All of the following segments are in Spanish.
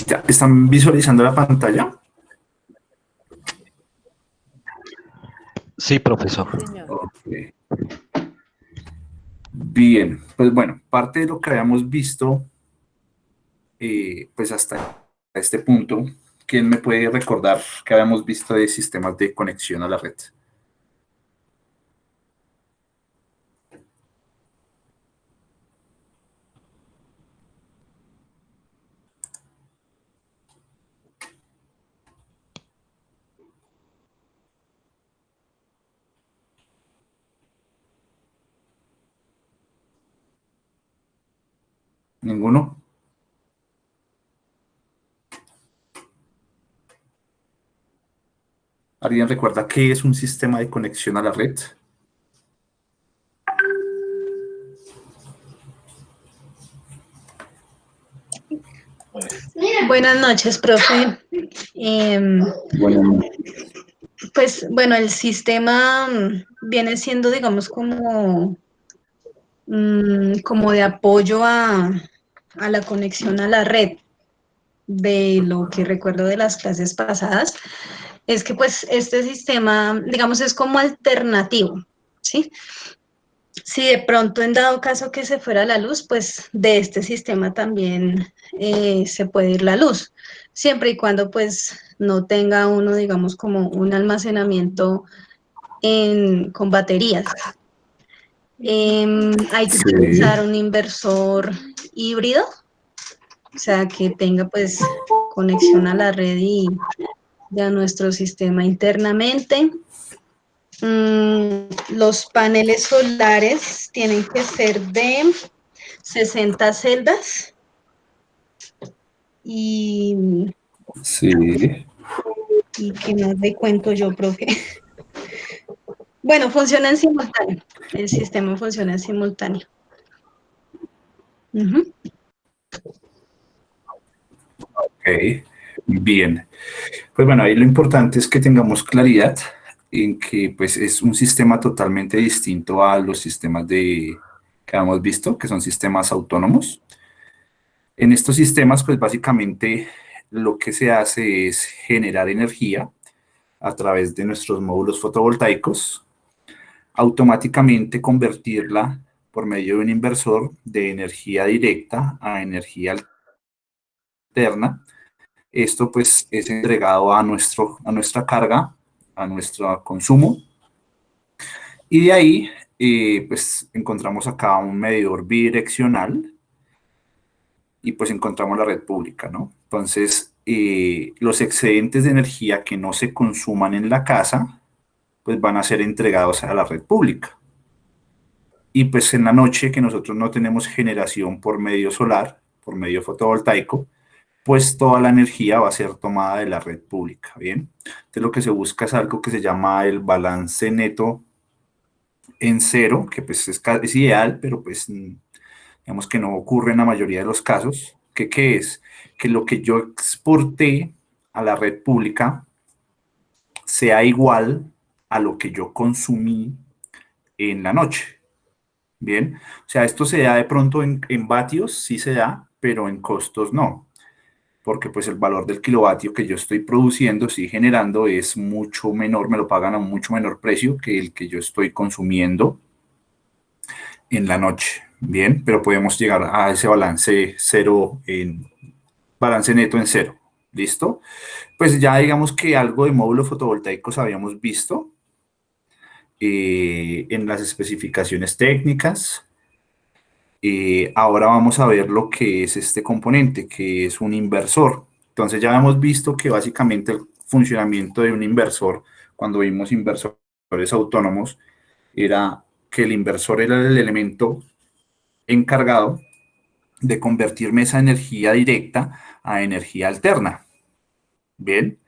¿Ya están visualizando la pantalla? Sí, profesor. Sí, señor. Okay. Bien, pues bueno, parte de lo que habíamos visto, pues hasta este punto, ¿quién me puede recordar que habíamos visto de sistemas de conexión a la red? ¿Ninguno? ¿Alguien recuerda qué es un sistema de conexión a la red? Buenas noches, profe. Bueno, Pues bueno, el sistema viene siendo, digamos, como de apoyo a la conexión a la red. De lo que recuerdo de las clases pasadas, es que pues este sistema, digamos, es como alternativo, ¿sí? Si de pronto en dado caso que se fuera la luz, pues de este sistema también se puede ir la luz, siempre y cuando pues no tenga uno, digamos, como un almacenamiento con baterías. Hay que sí, utilizar un inversor híbrido, o sea, que tenga pues conexión a la red y a nuestro sistema internamente. Los paneles solares tienen que ser de 60 celdas y sí. ¿qué más le cuento yo, profe? Bueno, funciona en simultáneo. El sistema funciona en simultáneo. Uh-huh. Ok, bien. Pues bueno, ahí lo importante es que tengamos claridad en que pues es un sistema totalmente distinto a los sistemas que hemos visto, que son sistemas autónomos. En estos sistemas, pues básicamente lo que se hace es generar energía a través de nuestros módulos fotovoltaicos, automáticamente convertirla por medio de un inversor de energía directa a energía alterna. Esto pues es entregado a nuestra carga, a nuestro consumo, y de ahí pues encontramos acá un medidor bidireccional y pues encontramos la red pública, ¿no? Entonces, los excedentes de energía que no se consuman en la casa, pues van a ser entregados a la red pública. Y pues en la noche que nosotros no tenemos generación por medio solar, por medio fotovoltaico, pues toda la energía va a ser tomada de la red pública, ¿bien? Entonces lo que se busca es algo que se llama el balance neto en cero, que pues es ideal, pero pues digamos que no ocurre en la mayoría de los casos. ¿Qué es? Que lo que yo exporté a la red pública sea igual a lo que yo consumí en la noche. Bien, o sea, esto se da de pronto en vatios, sí se da, pero en costos no, porque pues el valor del kilovatio que yo estoy produciendo, sí generando, es mucho menor, me lo pagan a un mucho menor precio que el que yo estoy consumiendo en la noche. Bien, pero podemos llegar a ese balance cero, balance neto en cero. ¿Listo? Pues ya digamos que algo de módulos fotovoltaicos habíamos visto en las especificaciones técnicas. Ahora vamos a ver lo que es este componente, que es un inversor. Entonces ya hemos visto que básicamente el funcionamiento de un inversor, cuando vimos inversores autónomos, era que el inversor era el elemento encargado de convertirme esa energía directa a energía alterna. Bien,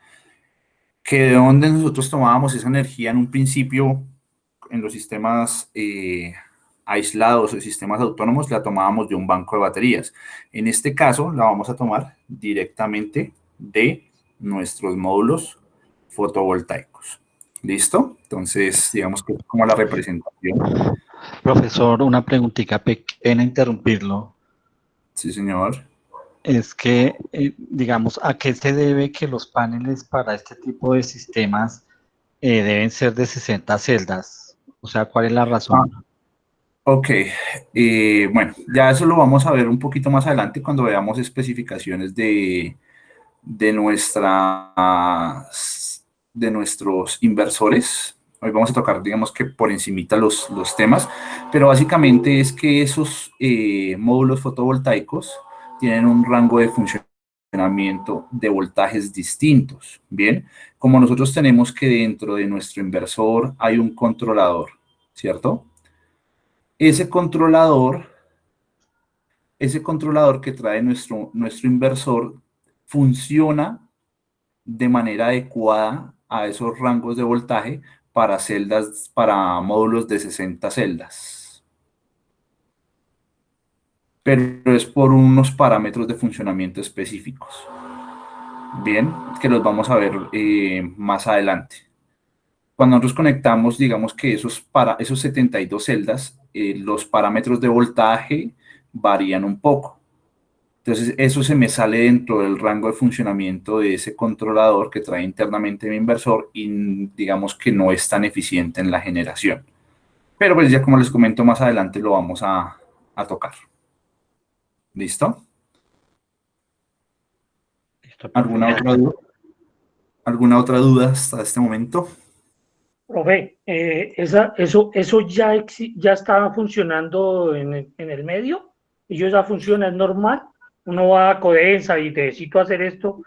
que de donde nosotros tomábamos esa energía en un principio en los sistemas aislados o sistemas autónomos, la tomábamos de un banco de baterías. En este caso, la vamos a tomar directamente de nuestros módulos fotovoltaicos. ¿Listo? Entonces, digamos que es como la representación. Profesor, una preguntita pequeña, interrumpirlo. Sí, señor. es que, digamos, ¿a qué se debe que los paneles para este tipo de sistemas deben ser de 60 celdas? O sea, ¿cuál es la Ah, razón? ok, bueno, ya eso lo vamos a ver un poquito más adelante cuando veamos especificaciones de, de nuestros inversores. Hoy vamos a tocar, digamos que por encimita los temas, pero básicamente es que esos módulos fotovoltaicos tienen un rango de funcionamiento de voltajes distintos. Bien, como nosotros tenemos que dentro de nuestro inversor hay un controlador, ¿cierto? Ese controlador, ese controlador que trae nuestro inversor funciona de manera adecuada a esos rangos de voltaje para celdas, para módulos de 60 celdas. Pero es por unos parámetros de funcionamiento específicos. Bien, que los vamos a ver más adelante. Cuando nosotros conectamos, digamos que esos 72 celdas, los parámetros de voltaje varían un poco. Entonces, eso se me sale dentro del rango de funcionamiento de ese controlador que trae internamente mi inversor y digamos que no es tan eficiente en la generación. Pero pues ya como les comento más adelante lo vamos a tocar. ¿Listo? Está ¿Alguna perfecto. otra duda? ¿Alguna otra duda hasta este momento? Profe, eso ya, ya está funcionando en el medio, ello ya funciona, es normal. Uno va a Codensa y necesito hacer esto,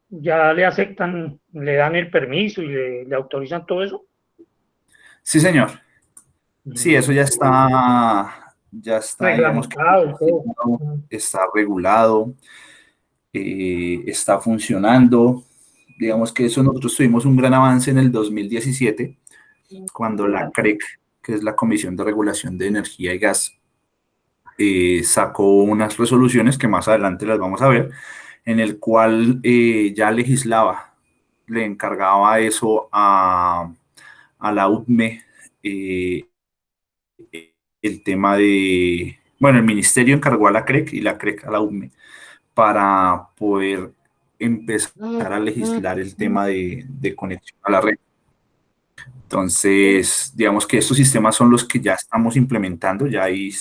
ya le aceptan, le dan el permiso y le autorizan todo eso. Sí, señor. Sí, eso Mm, ya está, digamos que reglamentado y todo. está regulado, está funcionando. Digamos que eso nosotros tuvimos un gran avance en el 2017 cuando la CREC, que es la Comisión de Regulación de Energía y Gas, sacó unas resoluciones que más adelante las vamos a ver, en el cual ya legislaba, le encargaba eso a la UTME, el tema de, bueno, el ministerio encargó a la CREC y la CREC a la UTME para poder empezar a legislar el tema de conexión a la red. Entonces, digamos que estos sistemas son los que ya estamos implementando, ya hay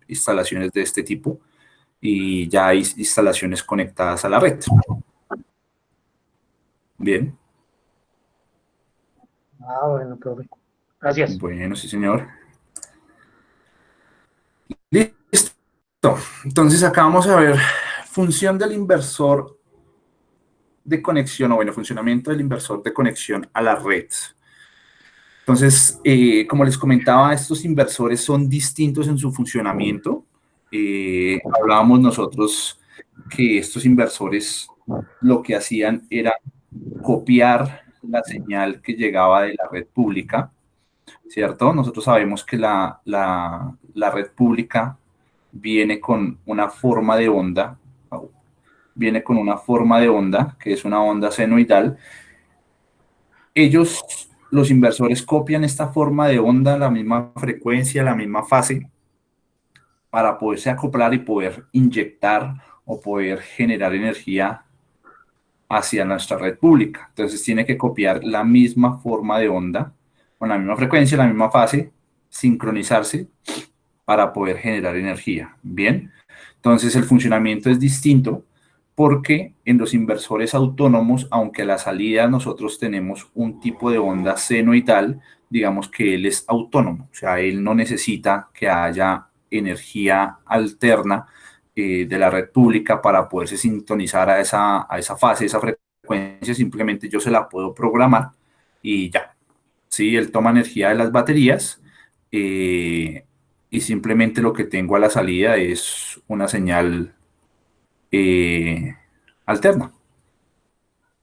instalaciones de este tipo y ya hay instalaciones conectadas a la red. Bien, Ah, bueno, profe. Gracias. bueno, sí, señor. Listo. Entonces, acá vamos a ver función del inversor de conexión, o bueno, funcionamiento del inversor de conexión a la red. Entonces, como les comentaba, estos inversores son distintos en su funcionamiento. Hablábamos nosotros que estos inversores lo que hacían era copiar la señal que llegaba de la red pública, ¿cierto? Nosotros sabemos que la red pública viene con una forma de onda, que es una onda senoidal. Ellos, los inversores, copian esta forma de onda, la misma frecuencia, la misma fase, para poderse acoplar y poder inyectar o poder generar energía hacia nuestra red pública. Entonces tiene que copiar la misma forma de onda, con la misma frecuencia, la misma fase, sincronizarse para poder generar energía. Bien, entonces el funcionamiento es distinto porque en los inversores autónomos, aunque a la salida nosotros tenemos un tipo de onda senoidal, digamos que él es autónomo, o sea, él no necesita que haya energía alterna de la red pública para poderse sintonizar a esa fase, esa frecuencia, simplemente yo se la puedo programar y ya. Sí, él toma energía de las baterías y simplemente lo que tengo a la salida es una señal eh, alterna.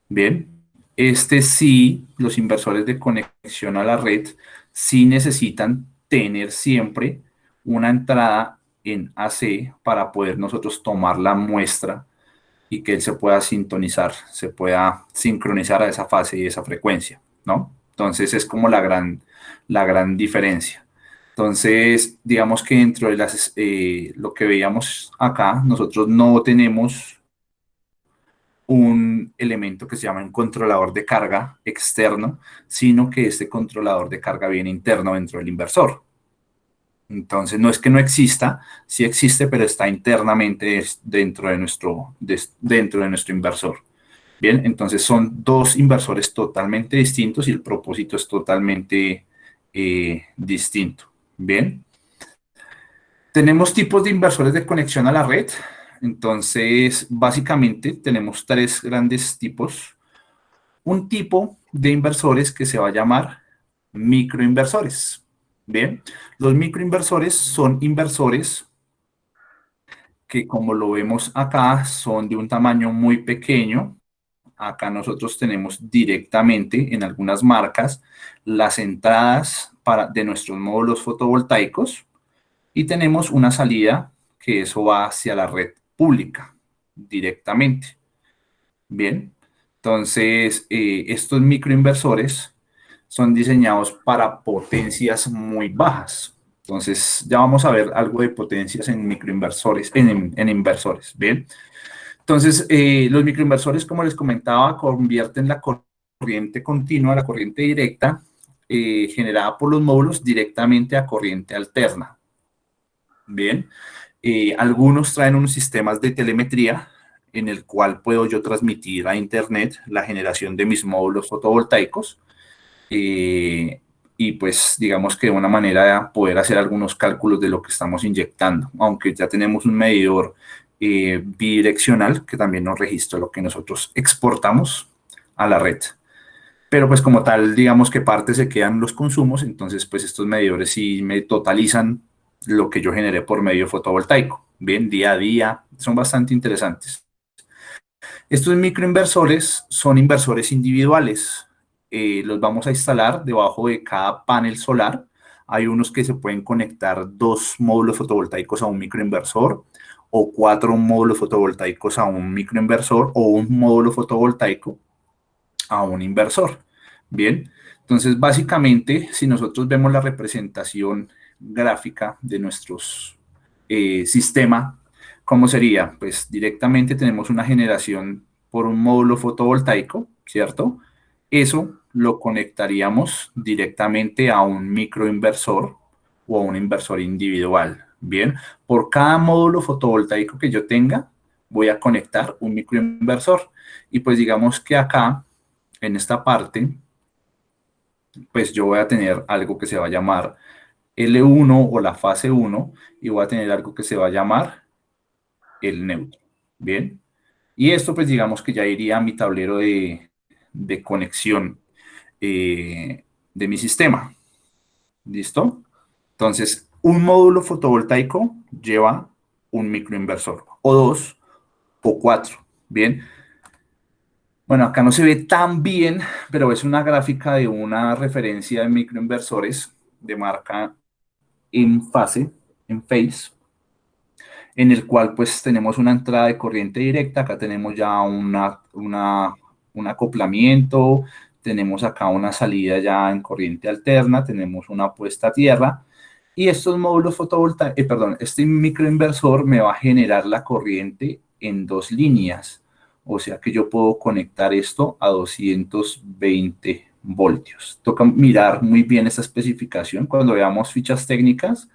Bien, este sí, los inversores de conexión a la red sí necesitan tener siempre una entrada en AC para poder nosotros tomar la muestra y que él se pueda sintonizar, se pueda sincronizar a esa fase y esa frecuencia, ¿no? Entonces es como la gran diferencia. Entonces, digamos que dentro de lo que veíamos acá, nosotros no tenemos un elemento que se llama un controlador de carga externo, sino que este controlador de carga viene interno dentro del inversor. Entonces, no es que no exista, sí existe, pero está internamente dentro de nuestro inversor. Bien, entonces son dos inversores totalmente distintos y el propósito es totalmente distinto. Bien. Tenemos tipos de inversores de conexión a la red. Entonces, básicamente tenemos tres grandes tipos. Un tipo de inversores que se va a llamar microinversores. Bien, los microinversores son inversores que, como lo vemos acá, son de un tamaño muy pequeño. Acá nosotros tenemos directamente en algunas marcas las entradas de nuestros módulos fotovoltaicos y tenemos una salida que eso va hacia la red pública directamente. Bien, entonces estos microinversores son diseñados para potencias muy bajas. Entonces ya vamos a ver algo de potencias en microinversores, en inversores. Bien. Entonces, los microinversores, como les comentaba, convierten la corriente continua, la corriente directa, generada por los módulos, directamente a corriente alterna. Bien. Algunos traen unos sistemas de telemetría en el cual puedo yo transmitir a Internet la generación de mis módulos fotovoltaicos y pues digamos que de una manera de poder hacer algunos cálculos de lo que estamos inyectando, aunque ya tenemos un medidor bidireccional que también nos registra lo que nosotros exportamos a la red. Pero pues como tal, digamos que parte se quedan los consumos, entonces pues estos medidores sí me totalizan lo que yo generé por medio fotovoltaico. Bien, día a día, son bastante interesantes. Estos microinversores son inversores individuales. Los vamos a instalar debajo de cada panel solar. Hay unos que se pueden conectar 2 módulos fotovoltaicos a un microinversor, o 4 módulos fotovoltaicos a un microinversor, o un módulo fotovoltaico a un inversor. Bien, entonces básicamente si nosotros vemos la representación gráfica de nuestros sistema, ¿cómo sería? Pues directamente tenemos una generación por un módulo fotovoltaico, ¿cierto? Eso lo conectaríamos directamente a un microinversor o a un inversor individual. Bien, por cada módulo fotovoltaico que yo tenga, voy a conectar un microinversor. Y pues digamos que acá, en esta parte, pues yo voy a tener algo que se va a llamar L1 o la fase 1 y voy a tener algo que se va a llamar el neutro. Bien, y esto pues digamos que ya iría a mi tablero de conexión de mi sistema. ¿Listo? Entonces, un módulo fotovoltaico lleva un microinversor, o 2, o 4. Bien. Bueno, acá no se ve tan bien, pero es una gráfica de una referencia de microinversores de marca Enphase, en el cual pues tenemos una entrada de corriente directa. Acá tenemos ya un acoplamiento, tenemos acá una salida ya en corriente alterna, tenemos una puesta a tierra, y estos módulos fotovoltaicos, este microinversor me va a generar la corriente en 2 líneas, o sea que yo puedo conectar esto a 220 voltios. Toca mirar muy bien esta especificación. Cuando veamos fichas técnicas,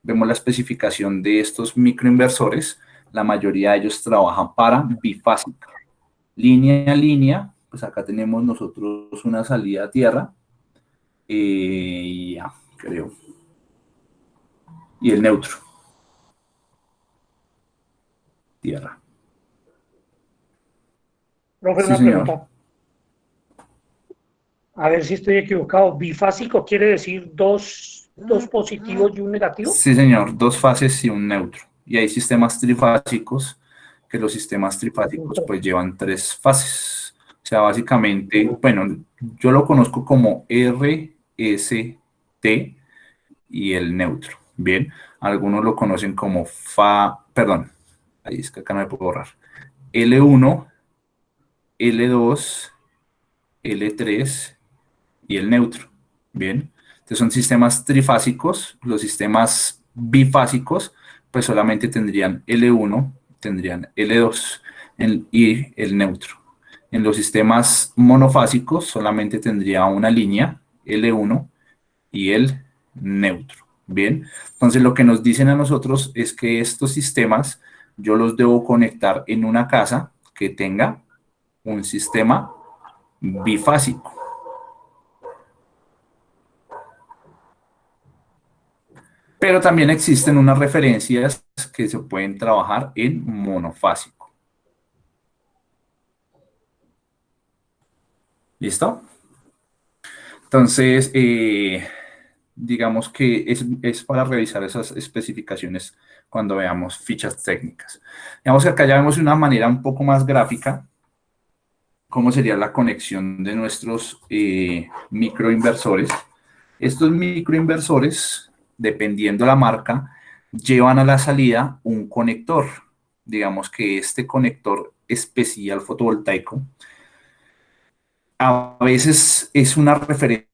vemos la especificación de estos microinversores. La mayoría de ellos trabajan para bifásica. Línea a línea, pues acá tenemos nosotros una salida a tierra. Ya, creo. Y el neutro. Tierra. Profe, Sí, una señor. pregunta. A ver si estoy equivocado. Bifásico quiere decir dos positivos y un negativo. Sí, señor. 2 fases y un neutro. Y hay sistemas trifásicos, que los sistemas trifásicos pues llevan 3 fases. O sea, básicamente, bueno, yo lo conozco como R, S, T y el neutro. Bien, algunos lo conocen como ahí es que acá no me puedo borrar. L1, L2, L3 y el neutro. Bien, entonces son sistemas trifásicos. Los sistemas bifásicos pues solamente tendrían L1, tendrían L2. y el neutro. En los sistemas monofásicos solamente tendría una línea, L1, y el neutro. Bien, entonces lo que nos dicen a nosotros es que estos sistemas yo los debo conectar en una casa que tenga un sistema bifásico. Pero también existen unas referencias que se pueden trabajar en monofásico. ¿Listo? Entonces, digamos que es para revisar esas especificaciones cuando veamos fichas técnicas. Digamos que acá ya vemos de una manera un poco más gráfica cómo sería la conexión de nuestros microinversores. Estos microinversores, dependiendo la marca, llevan a la salida un conector. Digamos que este conector especial fotovoltaico a veces es una referencia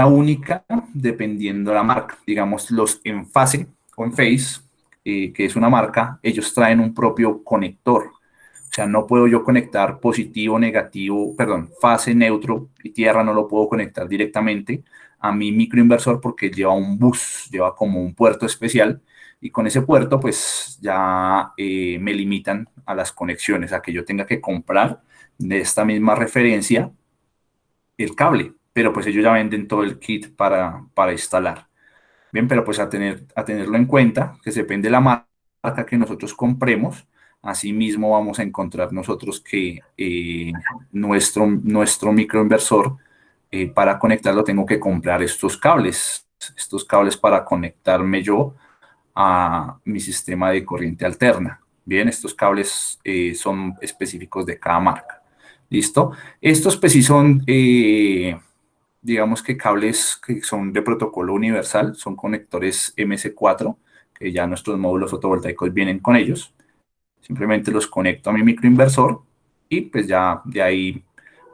única dependiendo de la marca. Digamos, los Enfase o Enphase, que es una marca, ellos traen un propio conector. O sea, no puedo yo conectar positivo, negativo, perdón, fase, neutro y tierra, no lo puedo conectar directamente a mi microinversor porque lleva un bus, lleva como un puerto especial y con ese puerto pues ya me limitan a las conexiones, a que yo tenga que comprar de esta misma referencia el cable, pero pues ellos ya venden todo el kit para instalar. Bien, pero pues a tenerlo en cuenta, que depende de la marca que nosotros compremos, asimismo vamos a encontrar nosotros que nuestro microinversor, para conectarlo tengo que comprar estos cables para conectarme yo a mi sistema de corriente alterna. Bien, estos cables son específicos de cada marca. ¿Listo? Estos pues sí son, digamos que cables que son de protocolo universal, son conectores MC4, que ya nuestros módulos fotovoltaicos vienen con ellos. Simplemente los conecto a mi microinversor y pues ya de ahí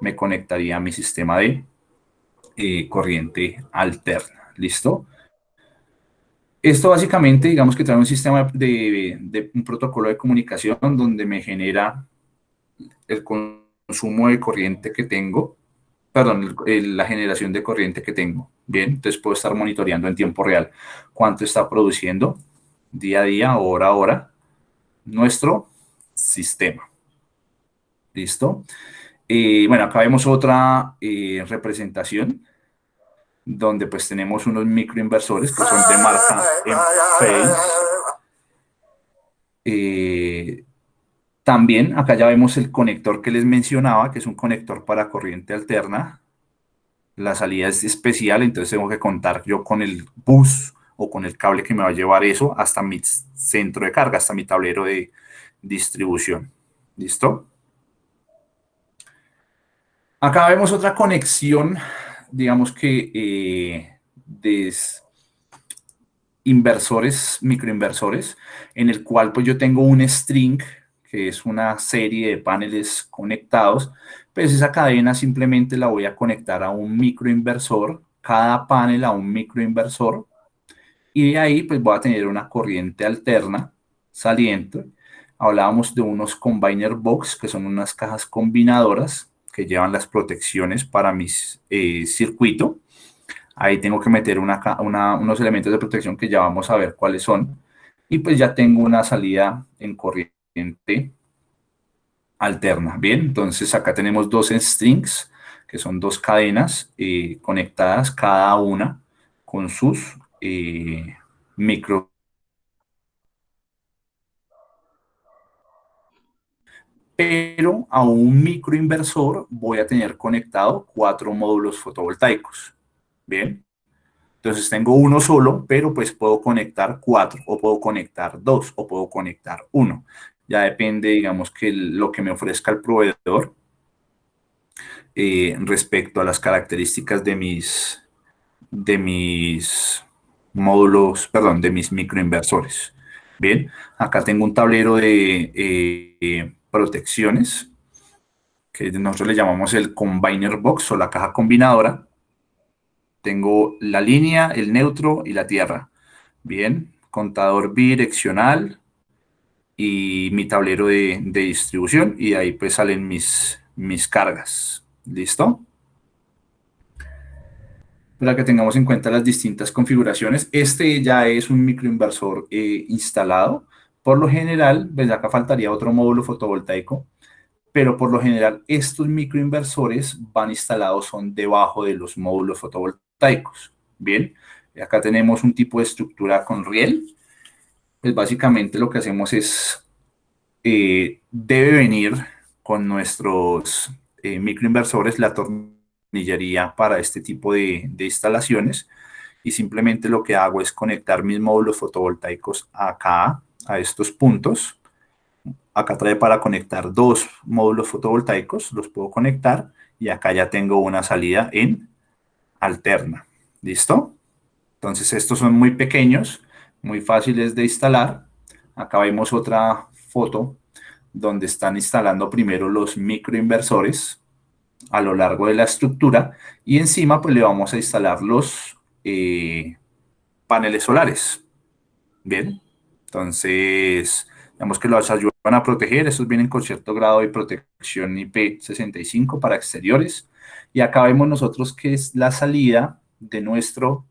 me conectaría a mi sistema de corriente alterna. ¿Listo? Esto básicamente, digamos que trae un sistema de un protocolo de comunicación donde me genera el consumo de corriente que tengo, perdón, la generación de corriente que tengo. Bien, entonces puedo estar monitoreando en tiempo real cuánto está produciendo día a día, hora a hora, nuestro sistema. ¿Listo? Bueno, acá vemos otra representación donde pues tenemos unos microinversores que son de marca Enphase. También acá ya vemos el conector que les mencionaba, que es un conector para corriente alterna. La salida es especial, entonces tengo que contar yo con el bus o con el cable que me va a llevar eso hasta mi centro de carga, hasta mi tablero de distribución. ¿Listo? Acá vemos otra conexión, digamos que de inversores, microinversores, en el cual pues yo tengo un string, que es una serie de paneles conectados, pues esa cadena simplemente la voy a conectar a un microinversor, cada panel a un microinversor, y de ahí pues voy a tener una corriente alterna saliente. Hablábamos de unos combiner box, que son unas cajas combinadoras que llevan las protecciones para mi circuito. Ahí tengo que meter unos elementos de protección que ya vamos a ver cuáles son. Y pues ya tengo una salida en corriente alterna. Bien, entonces acá tenemos dos strings, que son dos cadenas conectadas cada una con sus micro. Pero a un microinversor voy a tener conectado 4 módulos fotovoltaicos. Bien. Entonces tengo uno solo, pero pues puedo conectar 4, o puedo conectar 2, o puedo conectar 1. Ya depende, digamos, que lo que me ofrezca el proveedor respecto a las características de mis módulos, perdón, de mis microinversores. Bien, acá tengo un tablero de protecciones, que nosotros le llamamos el combiner box o la caja combinadora. Tengo la línea, el neutro y la tierra. Bien, contador bidireccional, y mi tablero de distribución, y ahí pues salen mis cargas. ¿Listo? Para que tengamos en cuenta las distintas configuraciones. Este ya es un microinversor instalado. Por lo general, pues acá faltaría otro módulo fotovoltaico, pero por lo general estos microinversores van instalados, son debajo de los módulos fotovoltaicos. Bien, acá tenemos un tipo de estructura con riel. Pues básicamente lo que hacemos es, debe venir con nuestros microinversores la tornillería para este tipo de instalaciones, y simplemente lo que hago es conectar mis módulos fotovoltaicos acá, a estos puntos. Acá trae para conectar dos módulos fotovoltaicos, los puedo conectar, y acá ya tengo una salida en alterna. ¿Listo? Entonces estos son muy pequeños, muy fáciles de instalar. Acá vemos otra foto donde están instalando primero los microinversores a lo largo de la estructura, y encima pues le vamos a instalar los paneles solares. Bien, entonces digamos que los ayudan a proteger. Estos vienen con cierto grado de protección IP65 para exteriores, y acá vemos nosotros que es la salida de nuestro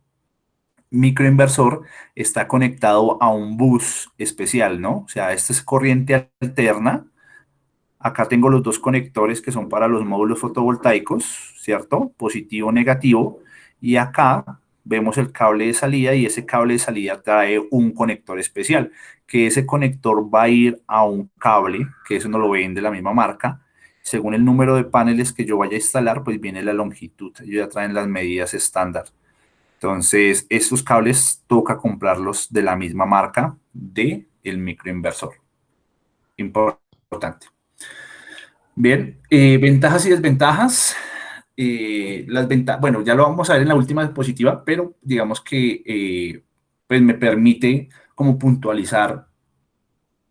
microinversor, está conectado a un bus especial, ¿no? O sea, esta es corriente alterna. Acá tengo los dos conectores que son para los módulos fotovoltaicos, ¿cierto? Positivo, negativo. Y acá vemos el cable de salida, y ese cable de salida trae un conector especial, que ese conector va a ir a un cable, que eso no lo ven de la misma marca. Según el número de paneles que yo vaya a instalar, pues viene la longitud. Ellos ya traen las medidas estándar. Entonces, estos cables toca comprarlos de la misma marca de el microinversor. Importante. Bien, ventajas y desventajas. Las ventajas, bueno, ya lo vamos a ver en la última diapositiva, pero digamos que pues me permite como puntualizar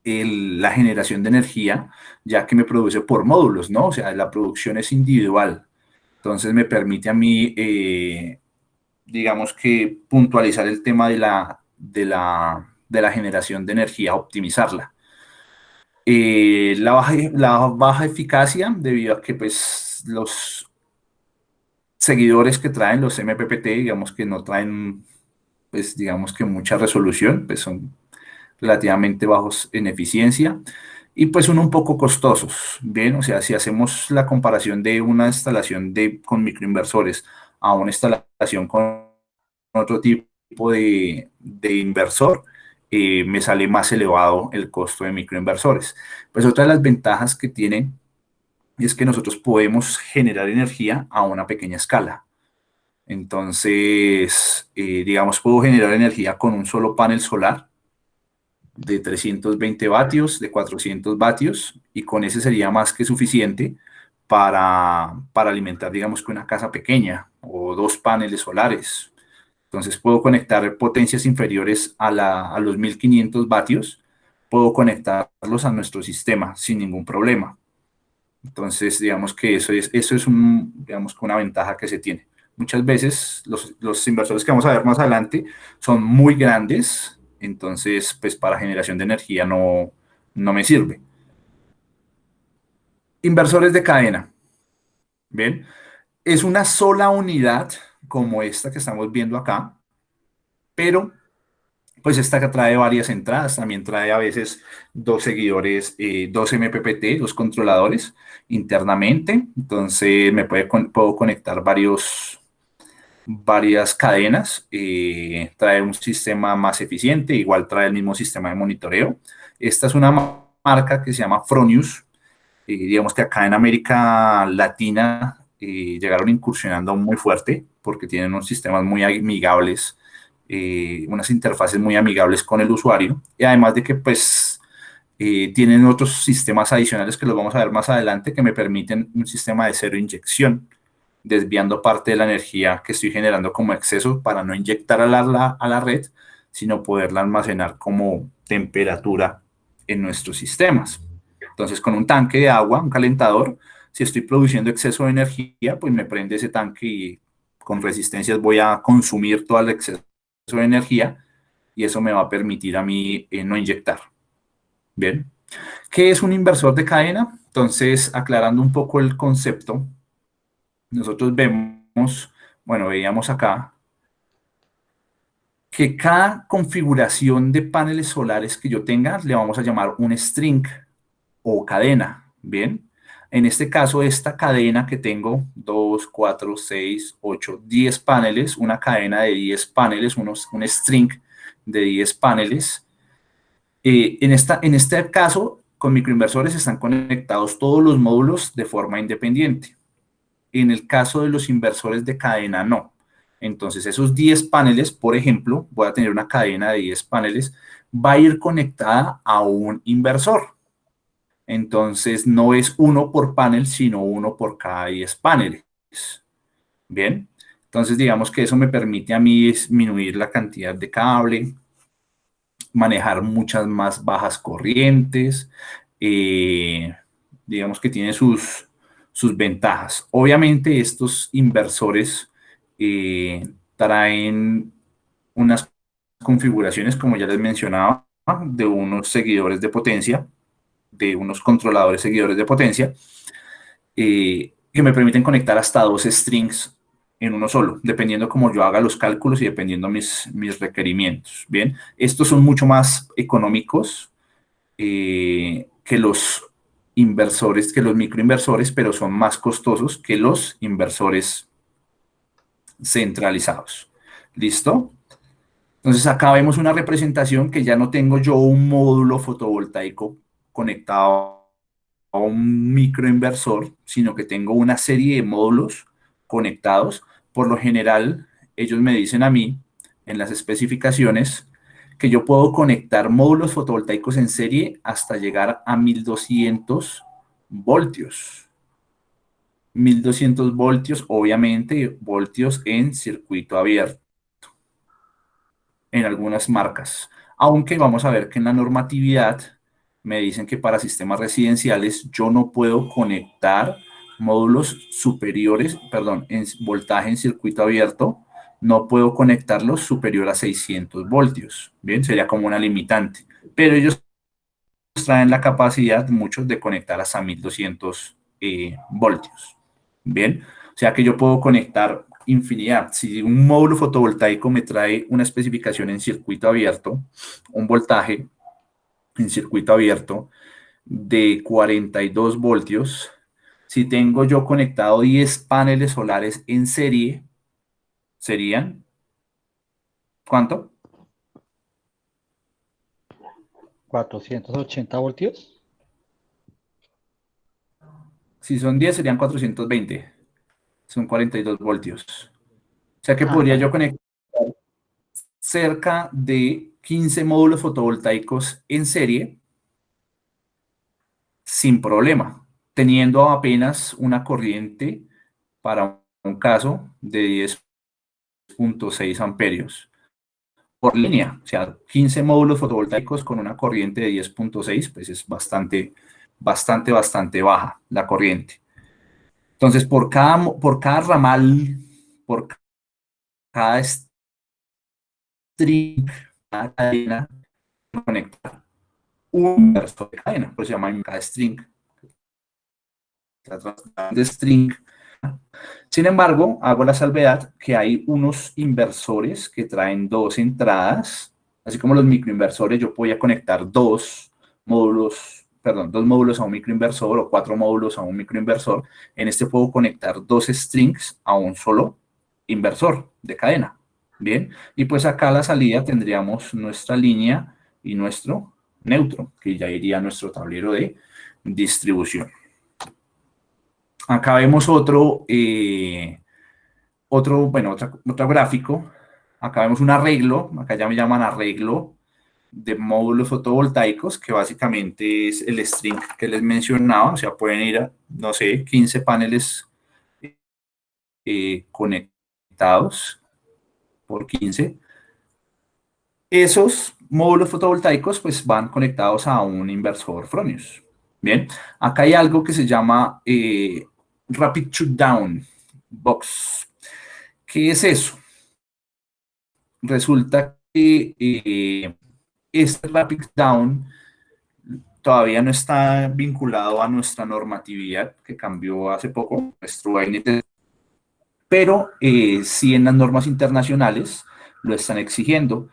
la generación de energía, ya que me produce por módulos, ¿no? O sea, la producción es individual. Entonces me permite a mí, digamos que puntualizar el tema de la generación de energía, optimizarla. La baja eficacia, debido a que pues los seguidores que traen los MPPT, digamos que no traen, pues digamos que mucha resolución, pues son relativamente bajos en eficiencia, y pues son un poco costosos. Bien, o sea, si hacemos la comparación de una instalación con microinversores a una instalación con otro tipo de inversor, me sale más elevado el costo de microinversores. Pues otra de las ventajas que tiene es que nosotros podemos generar energía a una pequeña escala. Entonces, digamos, puedo generar energía con un solo panel solar de 320 vatios, de 400 vatios, y con ese sería más que suficiente para alimentar, digamos, que una casa pequeña o dos paneles solares. Entonces puedo conectar potencias inferiores a los 1500 vatios, puedo conectarlos a nuestro sistema sin ningún problema. Entonces, digamos que eso es digamos, una ventaja que se tiene. Muchas veces los inversores que vamos a ver más adelante son muy grandes, entonces pues para generación de energía no me sirve. Inversores de cadena. Bien, es una sola unidad como esta que estamos viendo acá, pero pues esta que trae varias entradas, también trae a veces dos seguidores, dos MPPT, dos controladores internamente. Entonces puedo conectar varias cadenas, trae un sistema más eficiente, igual trae el mismo sistema de monitoreo. Esta es una marca que se llama Fronius. Digamos que acá en América Latina llegaron incursionando muy fuerte porque tienen unos sistemas muy amigables, unas interfaces muy amigables con el usuario, y además de que pues tienen otros sistemas adicionales que los vamos a ver más adelante, que me permiten un sistema de cero inyección, desviando parte de la energía que estoy generando como exceso para no inyectar a la red, sino poderla almacenar como temperatura en nuestros sistemas. Entonces, con un tanque de agua, un calentador, si estoy produciendo exceso de energía, pues me prende ese tanque, y con resistencias voy a consumir todo el exceso de energía, y eso me va a permitir a mí no inyectar. Bien. ¿Qué es un inversor de cadena? Entonces, aclarando un poco el concepto, nosotros vemos, bueno, veíamos acá, que cada configuración de paneles solares que yo tenga le vamos a llamar un string o cadena, ¿bien? En este caso, esta cadena que tengo, 2, 4, 6, 8, 10 paneles, una cadena de 10 paneles, un string de 10 paneles. En este caso, con microinversores están conectados todos los módulos de forma independiente. En el caso de los inversores de cadena, no. Entonces, esos 10 paneles, por ejemplo, voy a tener una cadena de 10 paneles, va a ir conectada a un inversor. Entonces, no es uno por panel, sino uno por cada 10 paneles. Bien. Entonces, digamos que eso me permite a mí disminuir la cantidad de cable, manejar muchas más bajas corrientes. Digamos que tiene sus ventajas. Obviamente, estos inversores traen unas configuraciones, como ya les mencionaba, de unos seguidores de potencia, de unos controladores seguidores de potencia, que me permiten conectar hasta 2 strings en uno solo, dependiendo cómo yo haga los cálculos y dependiendo mis requerimientos. Bien, estos son mucho más económicos que los inversores, que los microinversores, pero son más costosos que los inversores centralizados. ¿Listo? Entonces acá vemos una representación que ya no tengo yo un módulo fotovoltaico conectado a un microinversor, sino que tengo una serie de módulos conectados. Por lo general, ellos me dicen a mí en las especificaciones que yo puedo conectar módulos fotovoltaicos en serie hasta llegar a 1200 voltios. 1200 voltios, obviamente, voltios en circuito abierto en algunas marcas. Aunque vamos a ver que en la normatividad me dicen que para sistemas residenciales yo no puedo conectar módulos superiores, perdón, en voltaje en circuito abierto, no puedo conectarlos superior a 600 voltios. Bien, sería como una limitante. Pero ellos traen la capacidad, muchos, de conectar hasta 1200 voltios. Bien, o sea que yo puedo conectar infinidad. Si un módulo fotovoltaico me trae una especificación en circuito abierto, un voltaje en circuito abierto de 42 voltios, si tengo yo conectado 10 paneles solares en serie, serían, ¿cuánto? 480 voltios. Si son 10 serían 420, son 42 voltios. O sea que Ah, podría yo conectar cerca de 15 módulos fotovoltaicos en serie sin problema, teniendo apenas una corriente para un caso de 10.6 amperios por línea. O sea, 15 módulos fotovoltaicos con una corriente de 10.6, pues es bastante baja la corriente. Entonces, por cada ramal, por cada string, cada cadena, conectar un inversor de cadena, pues se llama cada string. De string. Sin embargo, hago la salvedad que hay unos inversores que traen 2 entradas, así como los microinversores, yo podía conectar 2 módulos a un microinversor o 4 módulos a un microinversor. En este puedo conectar 2 strings a un solo inversor de cadena. Bien, y pues acá a la salida tendríamos nuestra línea y nuestro neutro, que ya iría a nuestro tablero de distribución. Acá vemos otro gráfico. Acá vemos un arreglo, acá ya me llaman arreglo de módulos fotovoltaicos, que básicamente es el string que les mencionaba. O sea, pueden ir a, no sé, 15 paneles conectados por 15. Esos módulos fotovoltaicos pues van conectados a un inversor Fronius. Bien, acá hay algo que se llama Rapid Shutdown Box. ¿Qué es eso? Resulta que este Rapid Down todavía no está vinculado a nuestra normatividad, que cambió hace poco, nuestro ANT, pero sí en las normas internacionales lo están exigiendo.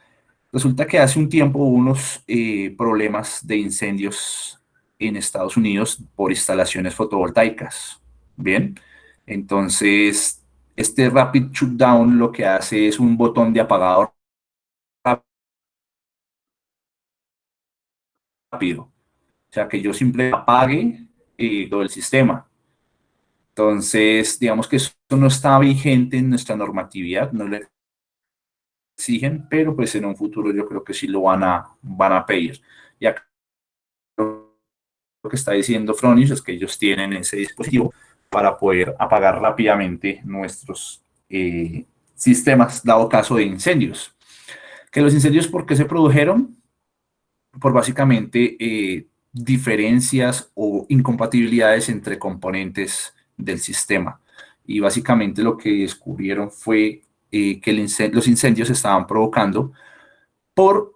Resulta que hace un tiempo hubo unos problemas de incendios en Estados Unidos por instalaciones fotovoltaicas. Bien, entonces este Rapid Shutdown lo que hace es un botón de apagado rápido. O sea, que yo simplemente apague todo el sistema. Entonces, digamos que eso no está vigente en nuestra normatividad, no le exigen, pero pues en un futuro yo creo que sí lo van a pedir. Y acá lo que está diciendo Fronius es que ellos tienen ese dispositivo para poder apagar rápidamente nuestros sistemas, dado caso de incendios. Que los incendios, ¿por qué se produjeron? Por básicamente diferencias o incompatibilidades entre componentes del sistema. Y básicamente lo que descubrieron fue que los incendios se estaban provocando por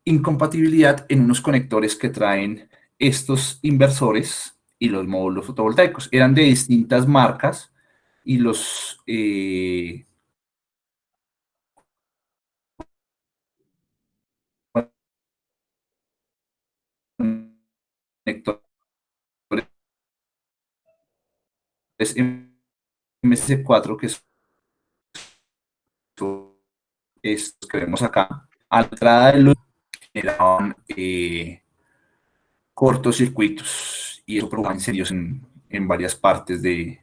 incompatibilidad en unos conectores que traen estos inversores y los módulos fotovoltaicos. Eran de distintas marcas y los conectores MS4, que son estos que vemos acá, a la entrada de luz generaban cortocircuitos y eso provocaba incendios en varias partes de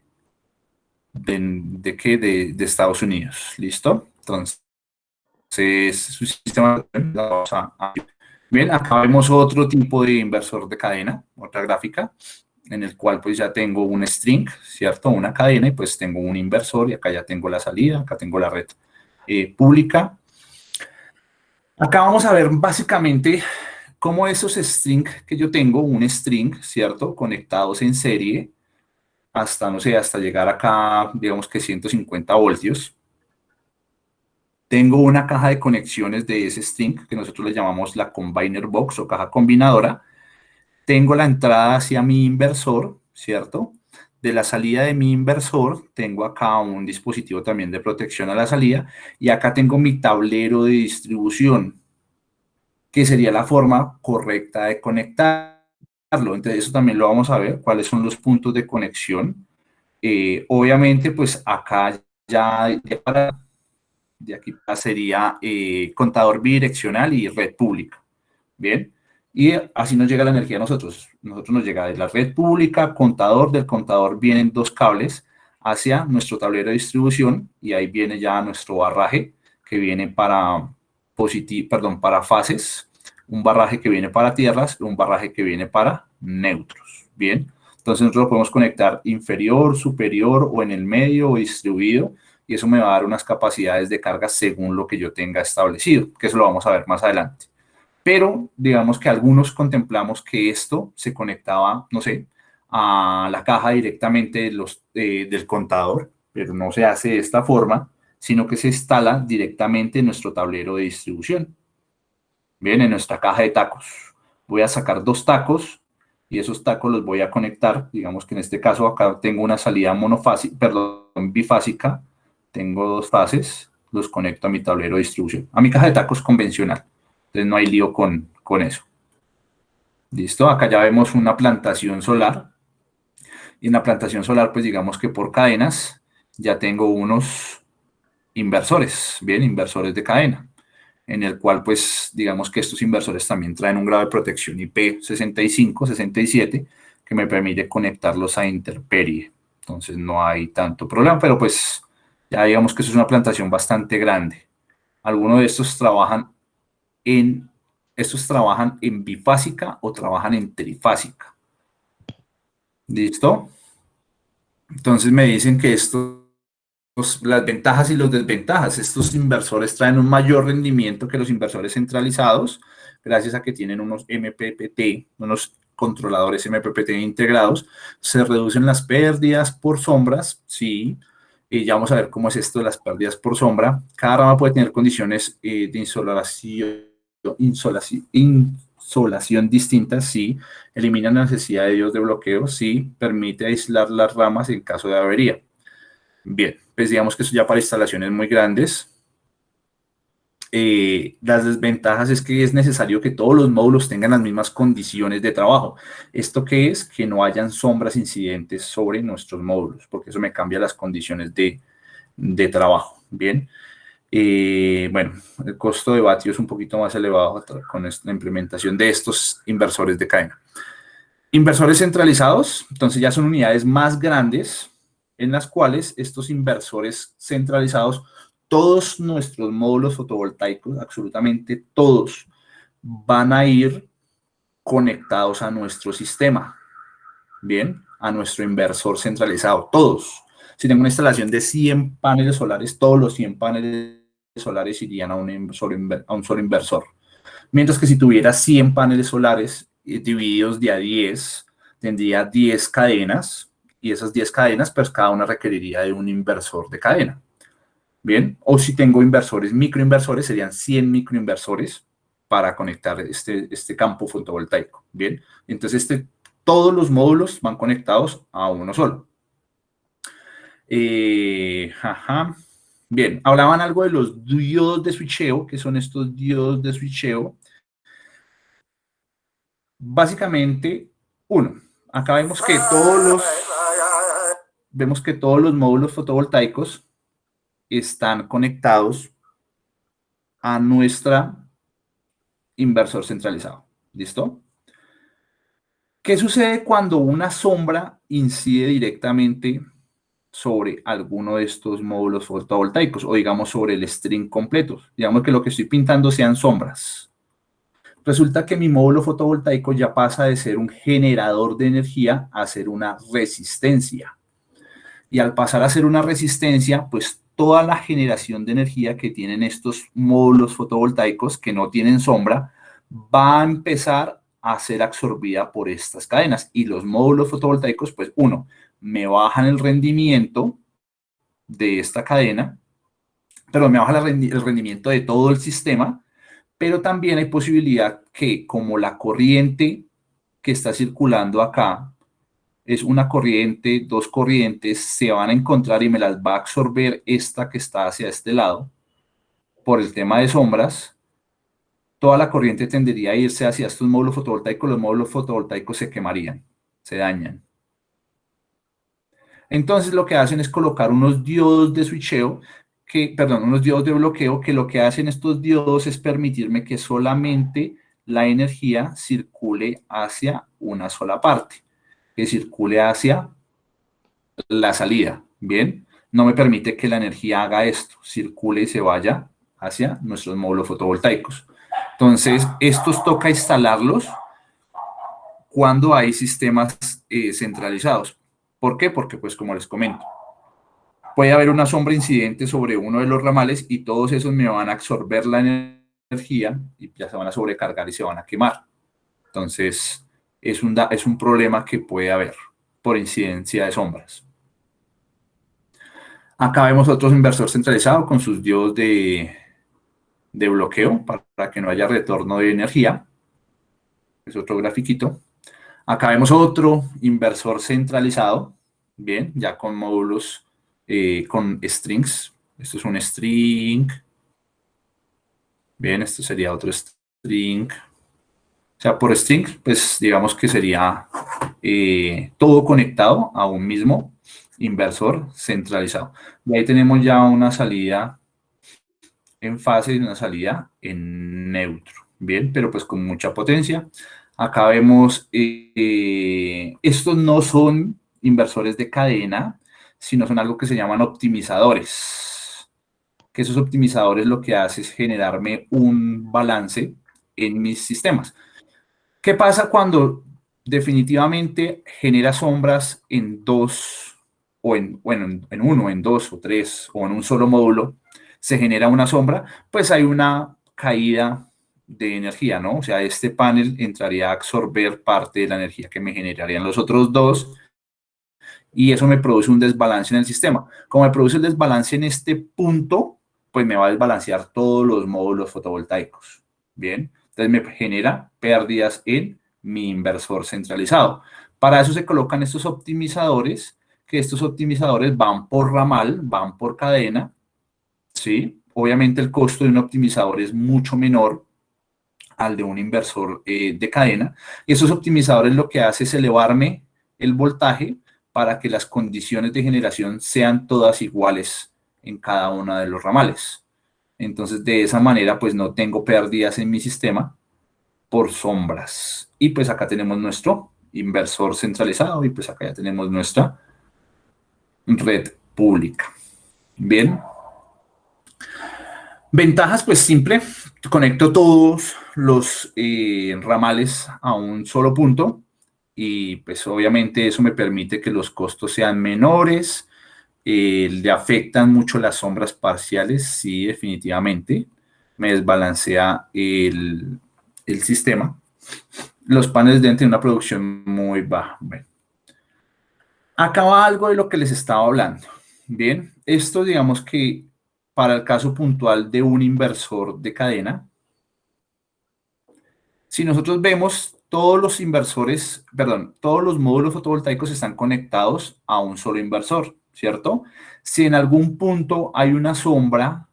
Estados Unidos. ¿Listo? Entonces, su sistema vamos bien, acá vemos otro tipo de inversor de cadena, otra gráfica, en el cual pues ya tengo un string, ¿cierto? Una cadena y pues tengo un inversor y acá ya tengo la salida, acá tengo la red pública. Acá vamos a ver básicamente cómo esos strings que yo tengo, un string, ¿cierto? Conectados en serie hasta, no sé, hasta llegar acá, digamos que 150 voltios. Tengo una caja de conexiones de ese string que nosotros le llamamos la combiner box o caja combinadora. Tengo la entrada hacia mi inversor, ¿cierto? De la salida de mi inversor, tengo acá un dispositivo también de protección a la salida y acá tengo mi tablero de distribución, que sería la forma correcta de conectarlo. Entonces, eso también lo vamos a ver, cuáles son los puntos de conexión. Obviamente, pues acá ya de aquí sería contador bidireccional y red pública. Bien. Y así nos llega la energía a nosotros. Nosotros nos llega de la red pública, contador, del contador vienen dos cables hacia nuestro tablero de distribución y ahí viene ya nuestro barraje que viene para para fases, un barraje que viene para tierras y un barraje que viene para neutros. Bien, entonces nosotros lo podemos conectar inferior, superior o en el medio o distribuido y eso me va a dar unas capacidades de carga según lo que yo tenga establecido, que eso lo vamos a ver más adelante. Pero digamos que algunos contemplamos que esto se conectaba, no sé, a la caja directamente del contador, pero no se hace de esta forma, sino que se instala directamente en nuestro tablero de distribución. Bien, en nuestra caja de tacos. Voy a sacar dos tacos y esos tacos los voy a conectar. Digamos que en este caso acá tengo una salida bifásica. Tengo dos fases, los conecto a mi tablero de distribución. A mi caja de tacos convencional. Entonces no hay lío con eso. ¿Listo? Acá ya vemos una plantación solar. Y en la plantación solar, pues digamos que por cadenas ya tengo unos inversores, bien, inversores de cadena, en el cual pues digamos que estos inversores también traen un grado de protección IP65, 67, que me permite conectarlos a intemperie. Entonces no hay tanto problema, pero pues ya digamos que eso es una plantación bastante grande. Algunos de estos trabajan en bifásica o trabajan en trifásica. ¿Listo? Entonces me dicen que las ventajas y las desventajas. Estos inversores traen un mayor rendimiento que los inversores centralizados, gracias a que tienen unos MPPT, unos controladores MPPT integrados. Se reducen las pérdidas por sombras, sí. Y ya vamos a ver cómo es esto de las pérdidas por sombra. Cada rama puede tener condiciones de insolación insolación distinta, sí. Elimina la necesidad de diodos de bloqueo, sí. Permite aislar las ramas en caso de avería. Bien, pues digamos que eso ya para instalaciones muy grandes. Las desventajas es que es necesario que todos los módulos tengan las mismas condiciones de trabajo. ¿Esto qué es? Que no hayan sombras incidentes sobre nuestros módulos, porque eso me cambia las condiciones de trabajo. Bien. Bueno, el costo de vatio es un poquito más elevado con la implementación de estos inversores de cadena. Inversores centralizados, entonces ya son unidades más grandes en las cuales estos inversores centralizados, todos nuestros módulos fotovoltaicos, absolutamente todos, van a ir conectados a nuestro sistema, bien, a nuestro inversor centralizado, todos. Si tengo una instalación de 100 paneles solares, todos los 100 paneles solares irían a un solo inversor. Mientras que si tuviera 100 paneles solares divididos de a 10, tendría 10 cadenas, y esas 10 cadenas, pues cada una requeriría de un inversor de cadena. Bien, o si tengo inversores, microinversores, serían 100 microinversores para conectar este campo fotovoltaico. Bien, entonces todos los módulos van conectados a uno solo. Bien, hablaban algo de los diodos de switcheo. ¿Qué son estos diodos de switcheo? Básicamente, acá vemos que todos los módulos fotovoltaicos están conectados a nuestra inversor centralizado. ¿Listo? ¿Qué sucede cuando una sombra incide directamente sobre alguno de estos módulos fotovoltaicos, o digamos sobre el string completo? Digamos que lo que estoy pintando sean sombras. Resulta que mi módulo fotovoltaico ya pasa de ser un generador de energía a ser una resistencia. Y al pasar a ser una resistencia, pues toda la generación de energía que tienen estos módulos fotovoltaicos que no tienen sombra va a empezar a ser absorbida por estas cadenas. Y los módulos fotovoltaicos, pues me bajan el rendimiento de esta cadena, pero me baja el rendimiento de todo el sistema, pero también hay posibilidad que, como la corriente que está circulando acá es una corriente, dos corrientes se van a encontrar y me las va a absorber esta que está hacia este lado, por el tema de sombras, toda la corriente tendería a irse hacia estos módulos fotovoltaicos, los módulos fotovoltaicos se quemarían, se dañan. Entonces lo que hacen es colocar unos diodos de switcheo, unos diodos de bloqueo, que lo que hacen estos diodos es permitirme que solamente la energía circule hacia una sola parte, que circule hacia la salida, ¿bien? No me permite que la energía haga esto, circule y se vaya hacia nuestros módulos fotovoltaicos. Entonces, estos toca instalarlos cuando hay sistemas centralizados. ¿Por qué? Porque, pues, como les comento, puede haber una sombra incidente sobre uno de los ramales y todos esos me van a absorber la energía y ya se van a sobrecargar y se van a quemar. Entonces, es un problema que puede haber por incidencia de sombras. Acá vemos otro inversor centralizado con sus diodos de bloqueo para que no haya retorno de energía. Es otro grafiquito. Acá vemos otro inversor centralizado, bien, ya con módulos con strings. Esto es un string. Bien, esto sería otro string. O sea, por string, pues digamos que sería todo conectado a un mismo inversor centralizado. Y ahí tenemos ya una salida en fase y una salida en neutro. Bien, pero pues con mucha potencia. Acá vemos, estos no son inversores de cadena, sino son algo que se llaman optimizadores. Que esos optimizadores lo que hacen es generarme un balance en mis sistemas. ¿Qué pasa cuando definitivamente genera sombras en dos, o en uno, en dos o tres, o en un solo módulo? Se genera una sombra, pues hay una caída de energía, ¿no? O sea, este panel entraría a absorber parte de la energía que me generarían los otros dos, y eso me produce un desbalance en el sistema. Como me produce el desbalance en este punto, pues me va a desbalancear todos los módulos fotovoltaicos. Bien, Entonces me genera pérdidas en mi inversor centralizado. Para eso se colocan estos optimizadores, que estos optimizadores van por ramal, van por cadena, ¿sí? Obviamente el costo de un optimizador es mucho menor al de un inversor de cadena. Y esos optimizadores lo que hace es elevarme el voltaje para que las condiciones de generación sean todas iguales en cada uno de los ramales. Entonces, de esa manera, pues no tengo pérdidas en mi sistema por sombras. Y pues acá tenemos nuestro inversor centralizado y pues acá ya tenemos nuestra red pública. Bien. Ventajas, pues simple, conecto todos los ramales a un solo punto y pues obviamente eso me permite que los costos sean menores, le afectan mucho las sombras parciales, sí, definitivamente, me desbalancea el sistema. Los paneles deben tener una producción muy baja. Bueno, acaba algo de lo que les estaba hablando. Bien, esto digamos que para el caso puntual de un inversor de cadena, si nosotros vemos todos los inversores, perdón, todos los módulos fotovoltaicos están conectados a un solo inversor, ¿cierto? Si en algún punto hay una sombra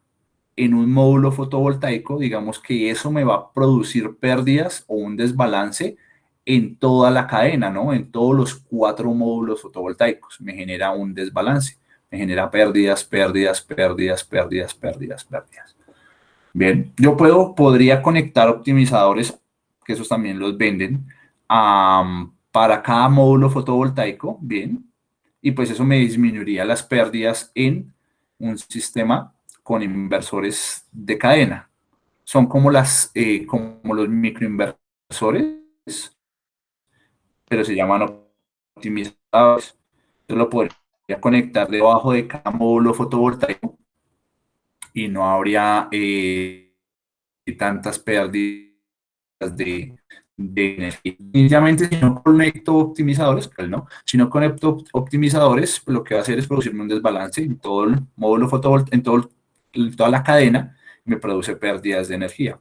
en un módulo fotovoltaico, digamos que eso me va a producir pérdidas o un desbalance en toda la cadena, ¿no? En todos los 4 módulos fotovoltaicos me genera un desbalance, me genera pérdidas, pérdidas, pérdidas, pérdidas, pérdidas, pérdidas. Bien, yo podría conectar optimizadores, que esos también los venden, para cada módulo fotovoltaico, bien, y pues eso me disminuiría las pérdidas en un sistema con inversores de cadena. Son como como los microinversores, pero se llaman optimizadores. Yo lo podría conectar debajo de cada módulo fotovoltaico y no habría tantas pérdidas de energía. Inicialmente, si no conecto optimizadores, pues no, si no conecto optimizadores, pues lo que va a hacer es producirme un desbalance en todo el módulo fotovoltaico, en toda la cadena, me produce pérdidas de energía.